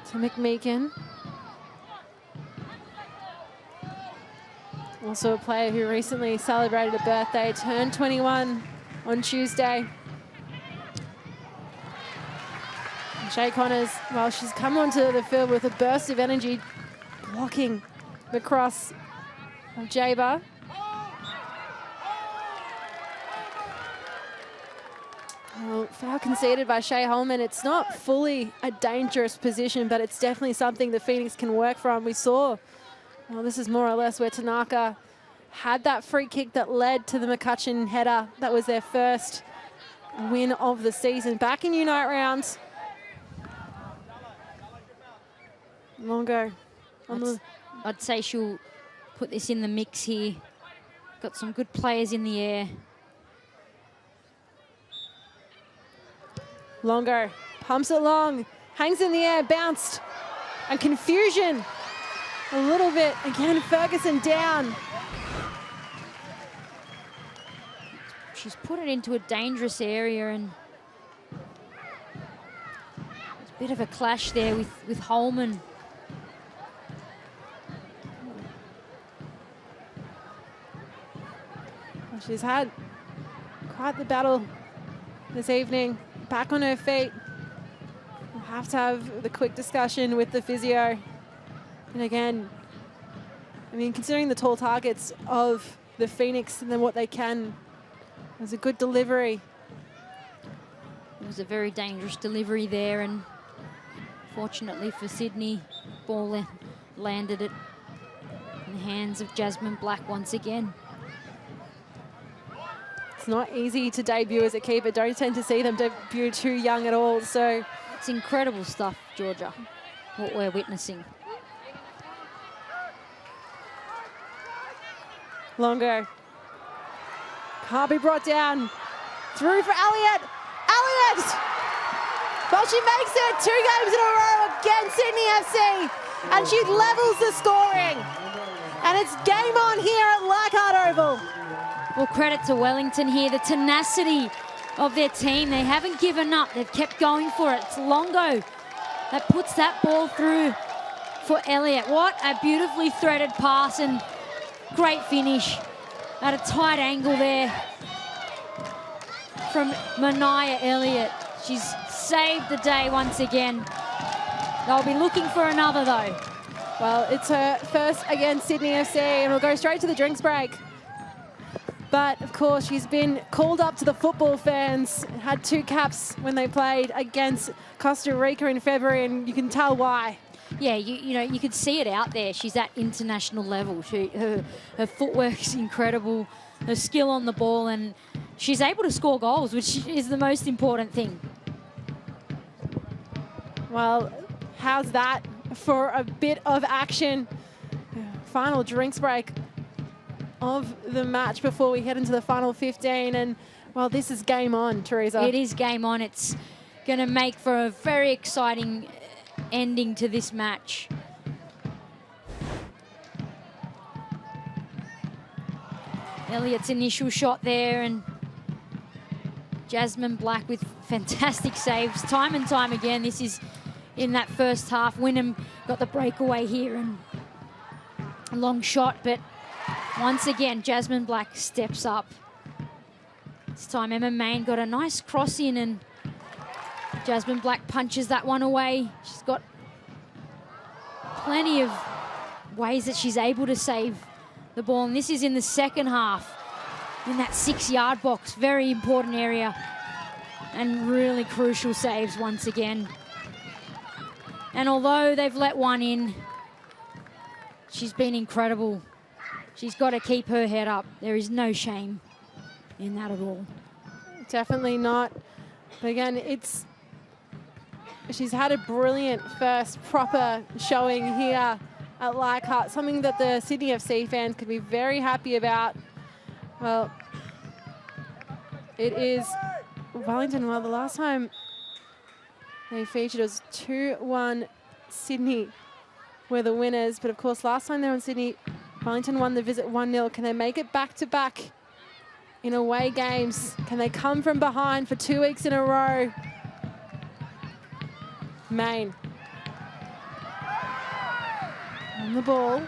To McMeekin. Also a player who recently celebrated a birthday, turned 21 on Tuesday. And Shay Connors, well, she's come onto the field with a burst of energy, blocking the cross of Jaber. Well, foul conceded by Shay Holman. It's not fully a dangerous position, but it's definitely something the Phoenix can work from. We saw, well, this is more or less where Tanaka had that free kick that led to the McCutcheon header. That was their first win of the season. Back in Unite rounds. Longo. I'd say she'll put this in the mix here. Got some good players in the air. Longo pumps it long, hangs in the air, bounced, and confusion a little bit. Again, Ferguson down. She's put it into a dangerous area, and there's a bit of a clash there with Holman. Well, she's had quite the battle this evening. Back on her feet. We'll have to have the quick discussion with the physio. And again, I mean, considering the tall targets of the Phoenix and then what they can, it was a good delivery It was a very dangerous delivery there, and fortunately for Sydney, ball landed it in the hands of Jasmine Black once again. It's not easy to debut as a keeper. Don't tend to see them debut too young at all. So it's incredible stuff, Georgia, what we're witnessing. Longo. Can't be brought down. Through for Elliott. Elliott! Well, she makes it 2 games in a row against Sydney FC. And she levels the scoring. And it's game on here at Leichhardt Oval. Well, credit to Wellington here, the tenacity of their team. They haven't given up. They've kept going for it. It's Longo that puts that ball through for Elliott. What a beautifully threaded pass and great finish at a tight angle there from Mania Elliott. She's saved the day once again. They'll be looking for another though. Well, it's her first against Sydney FC, and we'll go straight to the drinks break. But, of course, she's been called up to the football fans, had 2 caps when they played against Costa Rica in February, and you can tell why. Yeah, you know, you could see it out there. She's at international level. Her footwork's incredible, her skill on the ball, and she's able to score goals, which is the most important thing. Well, how's that for a bit of action? Final drinks break of the match before we head into the final 15. And, well, this is game on, Teresa. It is game on. It's going to make for a very exciting ending to this match. Elliott's initial shot there, and Jasmine Black with fantastic saves time and time again. This is in that first half. Wynnum got the breakaway here and a long shot, but once again, Jasmine Black steps up. This time Emma Main got a nice cross in, and Jasmine Black punches that one away. She's got plenty of ways that she's able to save the ball, and this is in the second half in that 6-yard box. Very important area and really crucial saves once again. And although they've let one in, she's been incredible. She's got to keep her head up. There is no shame in that at all. Definitely not. But again, she's had a brilliant first proper showing here at Leichhardt, something that the Sydney FC fans could be very happy about. Well, it is Wellington. Well, the last time they featured was 2-1 Sydney were the winners. But of course, last time they were in Sydney, Wellington won the visit 1-0. Can they make it back-to-back in away games? Can they come from behind for 2 weeks in a row? Main on the ball.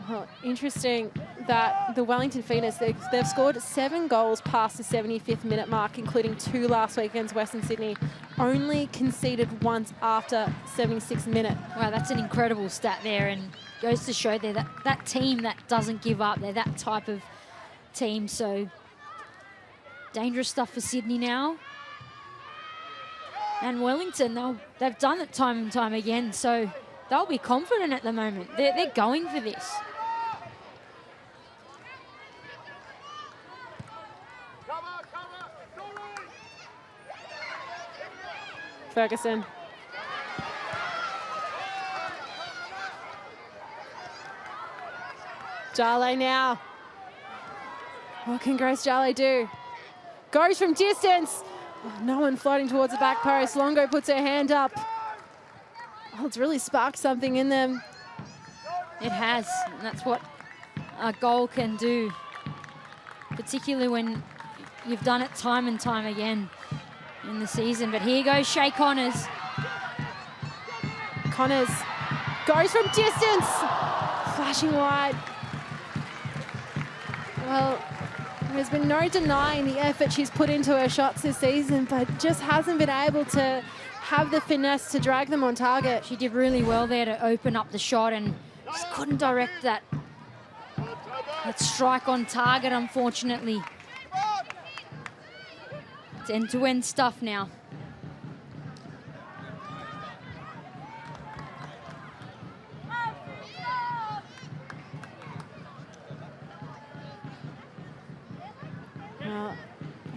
Well, interesting that the Wellington Phoenix, they've scored 7 goals past the 75th minute mark, including 2 last week against Western Sydney. Only conceded once after 76th minute. Wow, that's an incredible stat there, and goes to show they're that team that doesn't give up. They're that type of team, so dangerous stuff for Sydney now. And Wellington, they've done it time and time again, so they'll be confident at the moment. They're going for this. Ferguson. Jale now. What can Grace Jale do? Goes from distance. Oh, no one floating towards the back post. Longo puts her hand up. Oh, it's really sparked something in them. It has, and that's what a goal can do, particularly when you've done it time and time again in the season. But here goes Shay Connors. Connors goes from distance. Flashing wide. Well, there's been no denying the effort she's put into her shots this season, but just hasn't been able to have the finesse to drag them on target. She did really well there to open up the shot and just couldn't direct that strike on target, unfortunately. It's end-to-end stuff now. Well,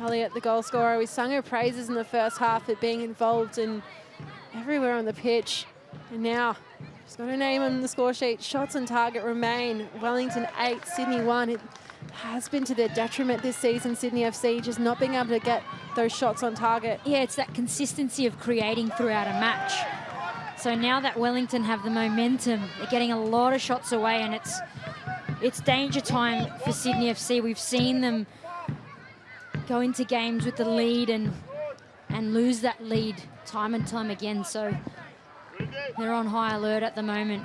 Elliott, the goal scorer, we sung her praises in the first half at being involved in everywhere on the pitch. And now she's got her name on the score sheet. Shots on target remain. Wellington 8, Sydney 1. It has been to their detriment this season, Sydney FC, just not being able to get those shots on target. Yeah, it's that consistency of creating throughout a match. So now that Wellington have the momentum, they're getting a lot of shots away, and it's danger time for Sydney FC. We've seen them go into games with the lead and lose that lead time and time again. So they're on high alert at the moment.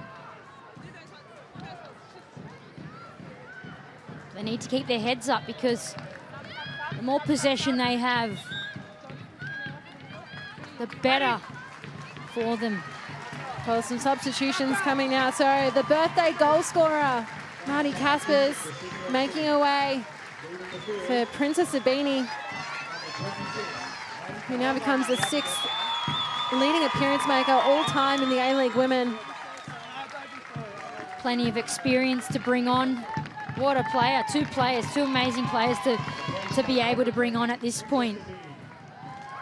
They need to keep their heads up, because the more possession they have, the better for them. Well, some substitutions coming now. So the birthday goal scorer, Marty Caspers, making her way for Princess Sabini, who now becomes the 6th leading appearance maker all time in the A-League Women. Plenty of experience to bring on. What a player, two amazing players to be able to bring on at this point.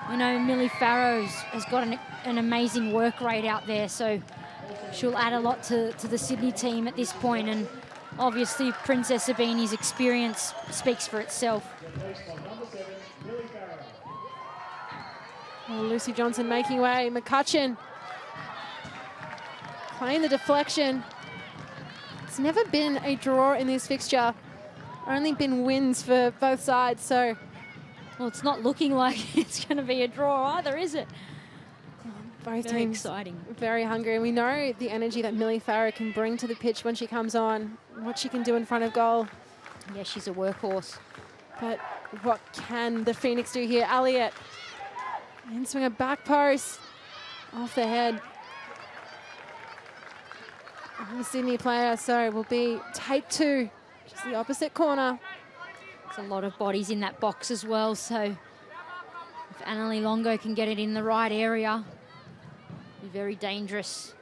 You know, Millie Farrows has got an amazing work rate out there, so she'll add a lot to the Sydney team at this point. And obviously, Princess Sabini's experience speaks for itself. Oh, Lucy Johnson making way. McCutcheon playing the deflection. It's never been a draw in this fixture. Only been wins for both sides, so. Well, it's not looking like it's going to be a draw either, is it? Both Very teams exciting. very hungry. And we know the energy that Millie Farrow can bring to the pitch when she comes on, what she can do in front of goal. Yeah, she's a workhorse. But what can the Phoenix do here? Elliott, in swing a back post, off the head. The Sydney player, so will be take 2, just the opposite corner. There's a lot of bodies in that box as well, so if Annalie Longo can get it in the right area, it'll be very dangerous.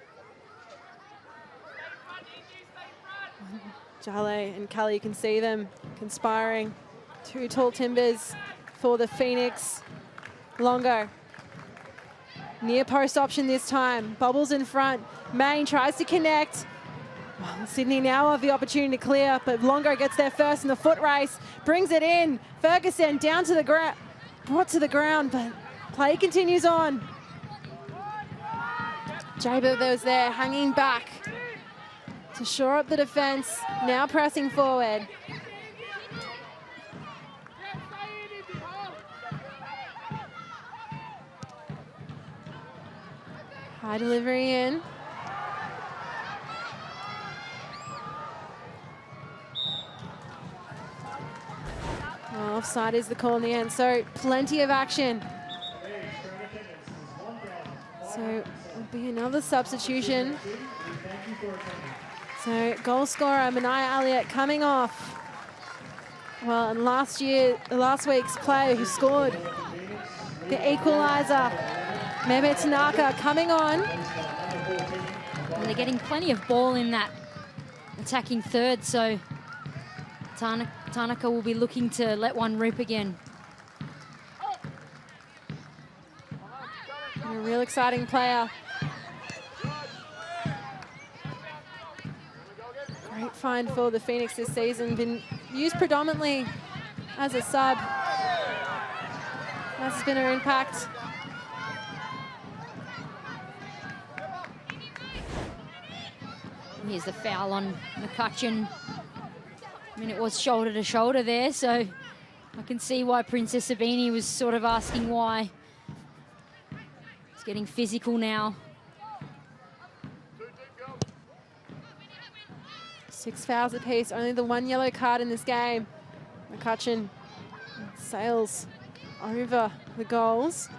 Jale and Kelly, you can see them conspiring. 2 tall timbers for the Phoenix. Longo. Near post option this time. Bubbles in front. Main tries to connect. Well, Sydney now have the opportunity to clear, but Longo gets there first in the foot race. Brings it in. Ferguson down to the ground. Brought to the ground, but play continues on. Jaber was there, hanging back to shore up the defence. Now pressing forward. High delivery in. Well, offside is the call in the end, so plenty of action. So it'll be another substitution. So goal scorer Manaya Elliott coming off. Well, and last week's player who scored the equaliser, Mebe Tanaka, coming on. And they're getting plenty of ball in that attacking third, so Tanaka will be looking to let one rip again. A real exciting player. Great find for the Phoenix this season. Been used predominantly as a sub. That's been her impact. Here's the foul on McCutcheon. I mean, it was shoulder to shoulder there, so I can see why Princess Sabini was sort of asking why. It's getting physical now. 6 fouls apiece, only the 1 yellow card in this game. McCutcheon sails over the goals.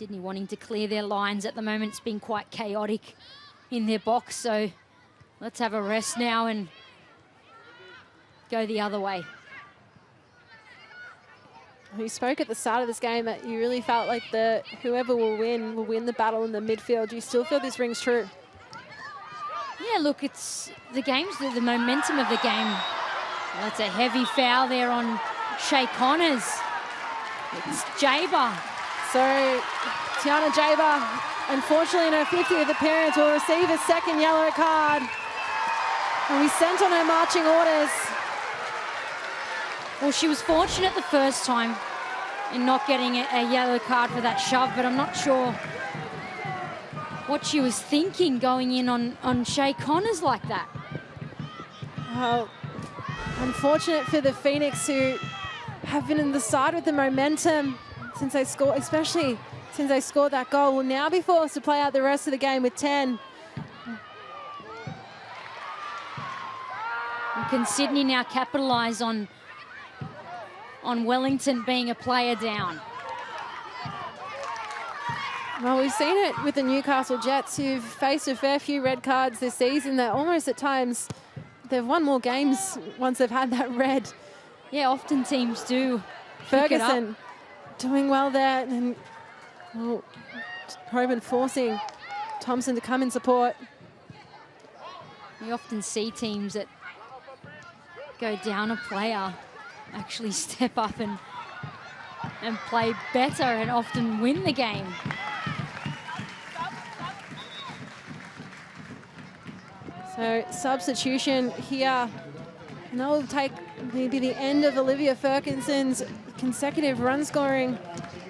Sydney wanting to clear their lines at the moment. It's been quite chaotic in their box, so let's have a rest now and go the other way. You spoke at the start of this game that you really felt like whoever will win the battle in the midfield. Do you still feel this rings true? Yeah, look, it's the momentum of the game. That's a heavy foul there on Shay Connors. It's Jaber. So Tiana Jaber, unfortunately in her 50th appearance, will receive a second yellow card. And we sent on her marching orders. Well, she was fortunate the first time in not getting a yellow card for that shove, but I'm not sure what she was thinking going in on Shay Connors like that. Well, unfortunate for the Phoenix, who have been in the side with the momentum since they scored, especially since they scored that goal, will now be forced to play out the rest of the game with 10. And can Sydney now capitalise on Wellington being a player down? Well, we've seen it with the Newcastle Jets, who've faced a fair few red cards this season, that almost at times they've won more games once they've had that red. Yeah, often teams do. Ferguson doing well there, and well, Hoban forcing Thompson to come in support. We often see teams that go down a player actually step up and play better and often win the game. So substitution here, and that will take maybe the end of Olivia Ferguson's consecutive run scoring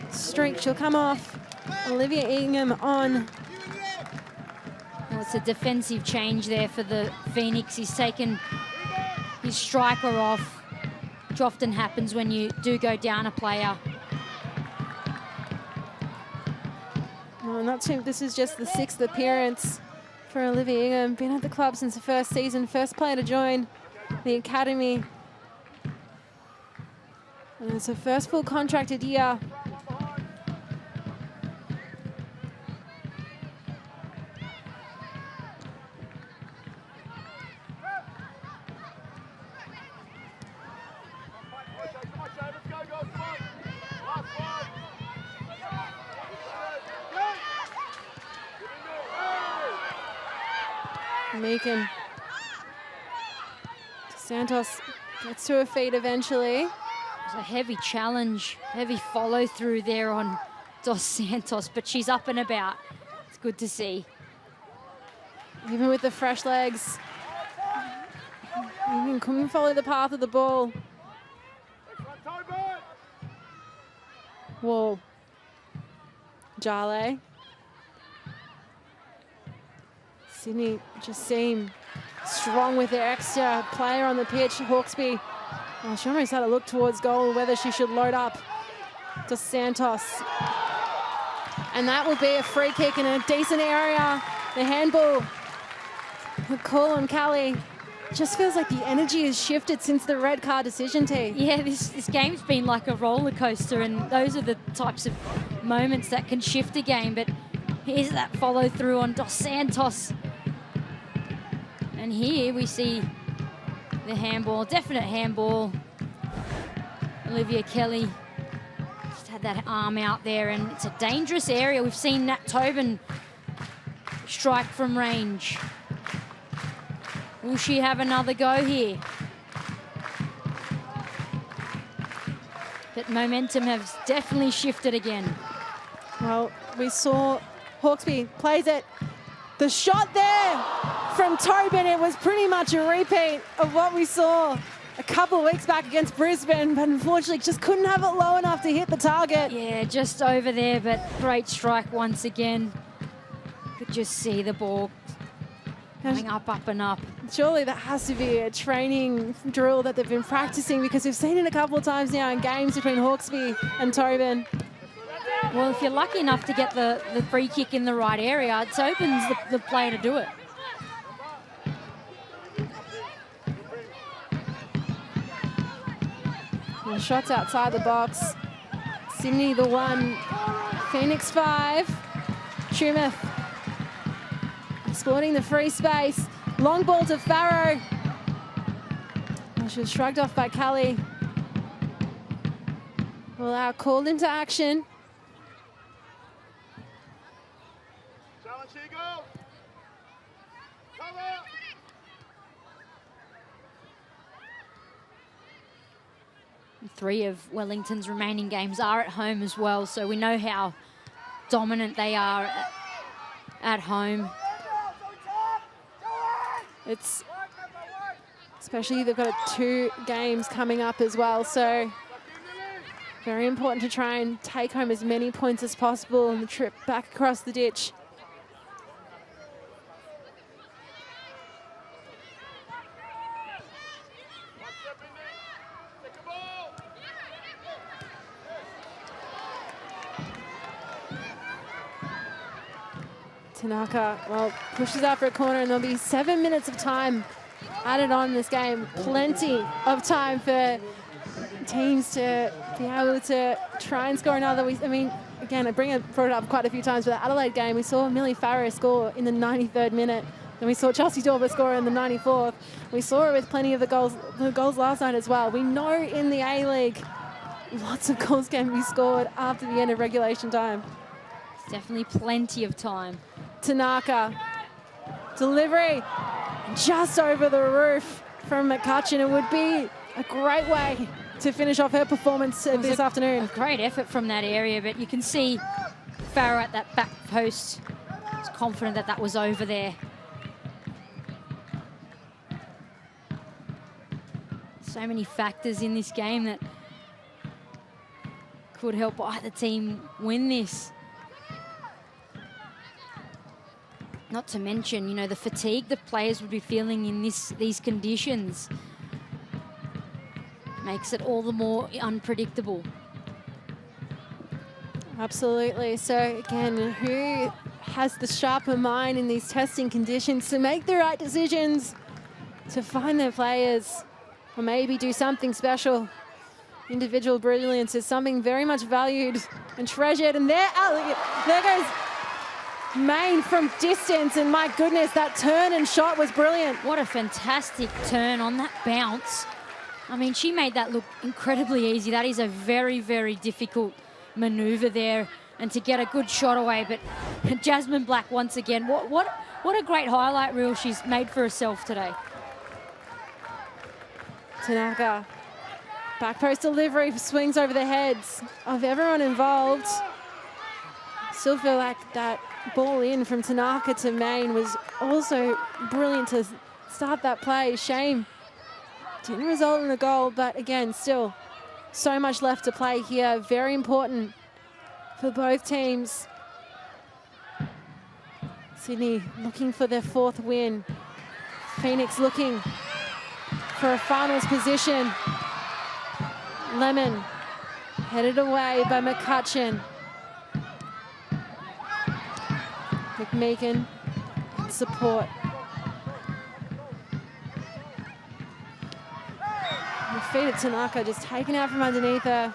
streak. She'll come off. Olivia Ingham on. Well, it's a defensive change there for the Phoenix. He's taken his striker off, which often happens when you do go down a player. Well, not too, this is just the 6th appearance for Olivia Ingham. Been at the club since the first season, first player to join the academy. And it's her first full contracted year. Meakin. Santos gets to her feet eventually. It's a heavy challenge, heavy follow through there on Dos Santos, but she's up and about. It's good to see. Even with the fresh legs, you can follow the path of the ball. Wall. Jale. Sydney just seem strong with their extra player on the pitch. Hawkesby, well, she almost had to look towards goal, whether she should load up to Santos. And that will be a free kick in a decent area. The handball, the call on Callie. Just feels like the energy has shifted since the red card decision, T. Yeah, this game's been like a roller coaster, and those are the types of moments that can shift a game. But here's that follow through on Dos Santos. And here we see the handball, definite handball. Olivia Kelly just had that arm out there, and it's a dangerous area. We've seen Nat Tobin strike from range. Will she have another go here? But momentum has definitely shifted again. Well, we saw Hawkesby plays it. The shot there from Tobin, it was pretty much a repeat of what we saw a couple of weeks back against Brisbane, but unfortunately just couldn't have it low enough to hit the target. Yeah, just over there, but great strike once again. Could just see the ball going up, up and up. Surely that has to be a training drill that they've been practicing, because we've seen it a couple of times now in games between Hawkesby and Tobin. Well, if you're lucky enough to get the free kick in the right area, it opens the player to do it. And shots outside the box. Sydney the one Phoenix 5. Tumeth exploiting the free space. Long ball to Farrow. Oh, she was shrugged off by Kelly. Well, called into action. Challenge Eagle. Cover. 3 of Wellington's remaining games are at home as well, so we know how dominant they are at home. It's especially they've got 2 games coming up as well, so very important to try and take home as many points as possible on the trip back across the ditch. Tanaka, well, pushes out for a corner, and there'll be 7 minutes of time added on in this game. Plenty of time for teams to be able to try and score another. I mean, again, I brought it up quite a few times, but the Adelaide game, we saw Millie Farrow score in the 93rd minute. Then we saw Chelsea Dorber score in the 94th. We saw it with plenty of the goals last night as well. We know in the A-League, lots of goals can be scored after the end of regulation time. Definitely plenty of time. Tanaka, delivery just over the roof from McCutcheon. It would be a great way to finish off her performance this afternoon. A great effort from that area, but you can see Farrow at that back post. Was confident that that was over there. So many factors in this game that could help either team win this. Not to mention, you know, the fatigue the players would be feeling in these conditions makes it all the more unpredictable. Absolutely. So again, who has the sharper mind in these testing conditions to make the right decisions, to find their players, or maybe do something special? Individual brilliance is something very much valued and treasured. And there goes Main from distance, and my goodness, that turn and shot was brilliant. What a fantastic turn on that bounce. I mean, she made that look incredibly easy. That is a very, very difficult maneuver there, and to get a good shot away. But Jasmine Black once again, what a great highlight reel she's made for herself today. Tanaka, back post delivery, swings over the heads of everyone involved. Still feel like that ball in from Tanaka to Main was also brilliant to start that play. Shame didn't result in a goal, but again, still so much left to play here. Very important for both teams. Sydney looking for their 4th win. Phoenix looking for a finals position. Lemon headed away by McCutcheon. McMeekin support. The feet of Tanaka just taken out from underneath her.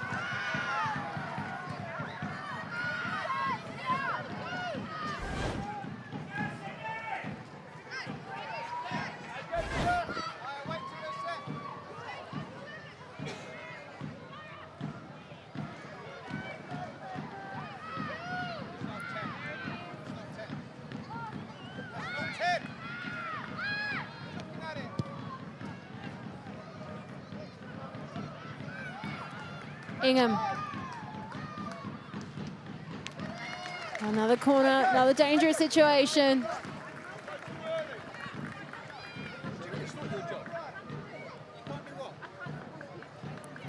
Ingham. Another corner, another dangerous situation.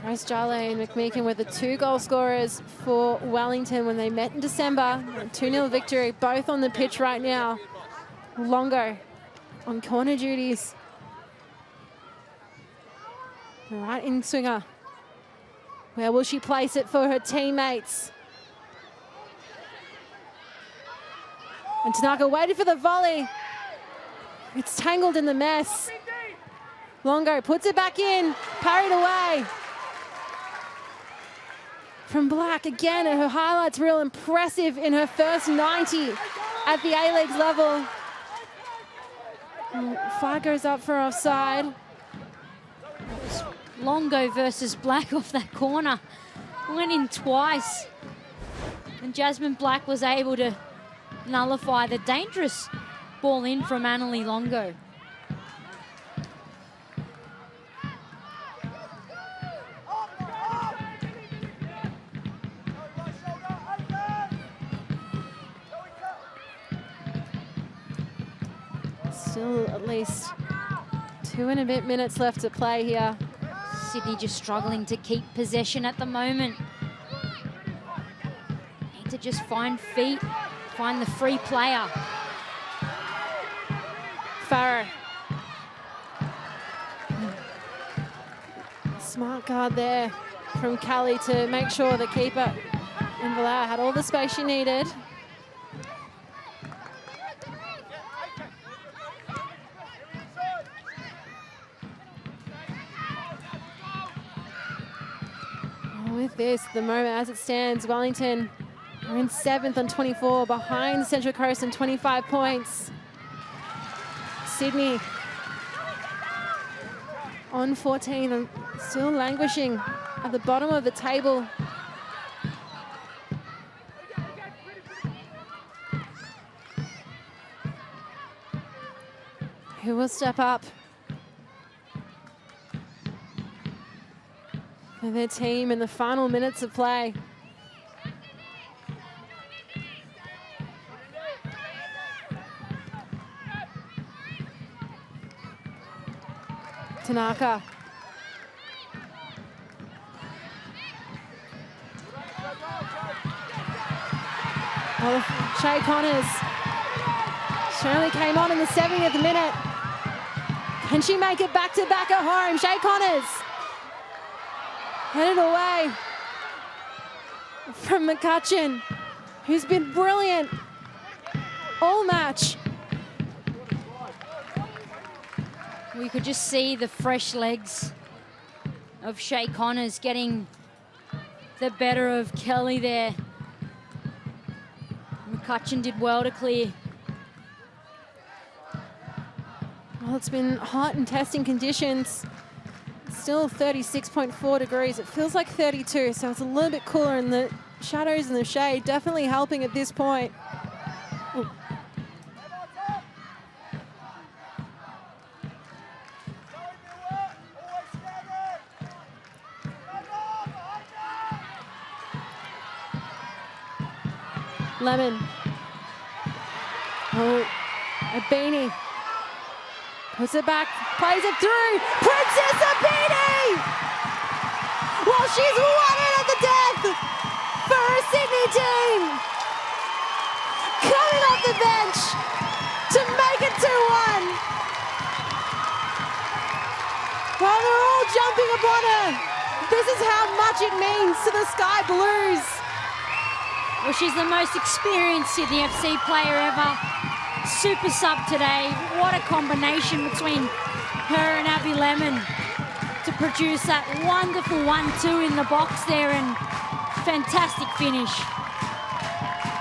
Grace Jale and McMeekin were the 2 goal scorers for Wellington when they met in December. 2-0 victory, both on the pitch right now. Longo on corner duties. Right in swinger. Where will she place it for her teammates? And Tanaka waited for the volley. It's tangled in the mess. Longo puts it back in, parried away. from Black again, and her highlights real impressive in her first 90 at the A-Leagues level. Flag goes up for offside. Longo versus Black off that corner. Went in twice. And Jasmine Black was able to nullify the dangerous ball in from Annalie Longo. Still at least 2 and a bit minutes left to play here. Sydney just struggling to keep possession at the moment. Need to just find feet, find the free player. Farrow. Smart guard there from Callie to make sure the keeper in Valera had all the space she needed. With this, the moment as it stands, Wellington are in 7th on 24, behind Central Coast on 25 points. Sydney on 14 and still languishing at the bottom of the table. Who will step up for their team in the final minutes of play? Tanaka. Well, Shay Connors. She only came on in the 70th minute. Can she make it back-to-back at home? Shay Connors headed away from McCutcheon, who's been brilliant all match. We could just see the fresh legs of Shay Connors getting the better of Kelly there. McCutcheon did well to clear. Well, it's been hot in testing conditions. Still 36.4 degrees. It feels like 32, so it's a little bit cooler, and the shadows and the shade definitely helping at this point. Ooh. Lemon. Oh, Abini. Puts it back, plays it through. Princess Abini! Well, she's won it at the death for her Sydney team. Coming off the bench to make it 2-1. Well, they're all jumping upon her. This is how much it means to the Sky Blues. Well, she's the most experienced Sydney FC player ever. Super sub today. What a combination between her and Abby Lemon to produce that wonderful 1-2 in the box there, and fantastic finish.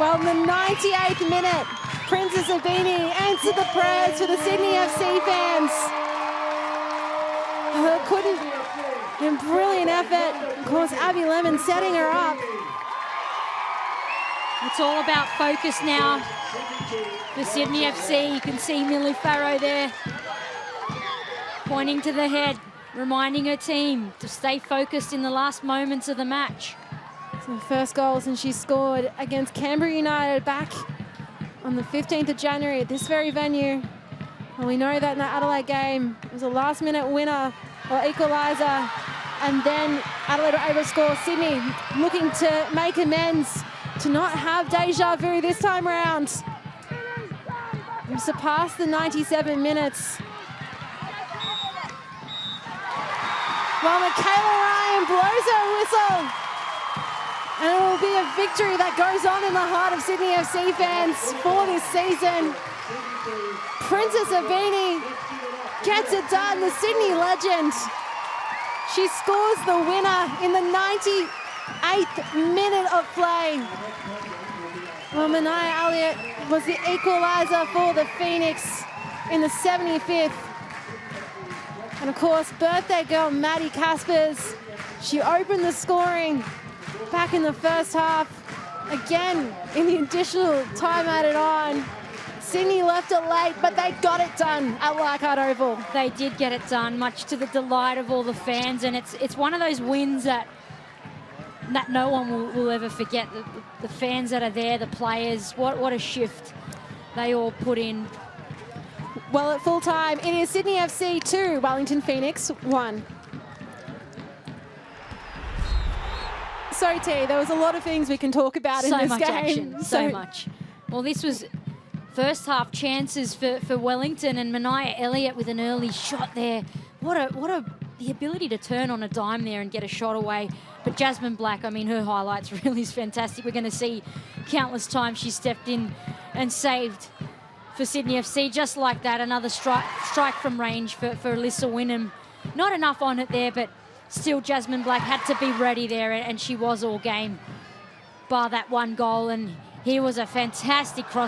Well, in the 98th minute, Princess Abini answered the prayers for the Sydney FC fans. Couldn't, in brilliant effort. Of course, Abby Lemon setting her up. It's all about focus now for Sydney FC. You can see Millie Farrow there pointing to the head, reminding her team to stay focused in the last moments of the match. It's the first goal since she scored against Canberra United back on the 15th of January at this very venue. And we know that in the Adelaide game, it was a last-minute winner or equaliser, and then Adelaide were able to score. Sydney looking to make amends, to not have deja vu this time round. We've surpassed the 97 minutes. Well, Michaela Ryan blows her whistle. And it will be a victory that goes on in the heart of Sydney FC fans for this season. Princess Abini gets it done, the Sydney legend. She scores the winner in the 8th minute of play. Well, Mania Elliott was the equaliser for the Phoenix in the 75th. And of course, birthday girl Maddie Caspers, she opened the scoring back in the first half. Again, in the additional time added on. Sydney left it late, but they got it done at Leichhardt Oval. They did get it done, much to the delight of all the fans, and it's one of those wins that no one will ever forget. The fans that are there, the players, what a shift they all put in. Well, at full time, it is Sydney FC 2, Wellington Phoenix 1. So, T, there was a lot of things we can talk about in this game. So much action, so much. Well, this was first half chances for Wellington, and Mania Elliott with an early shot there. The ability to turn on a dime there and get a shot away. But Jasmine Black, I mean, her highlights really is fantastic. We're going to see countless times she stepped in and saved for Sydney FC. Just like that, another strike from range for Alyssa Wynnum. Not enough on it there, but still Jasmine Black had to be ready there, and she was all game, bar that one goal. And here was a fantastic cross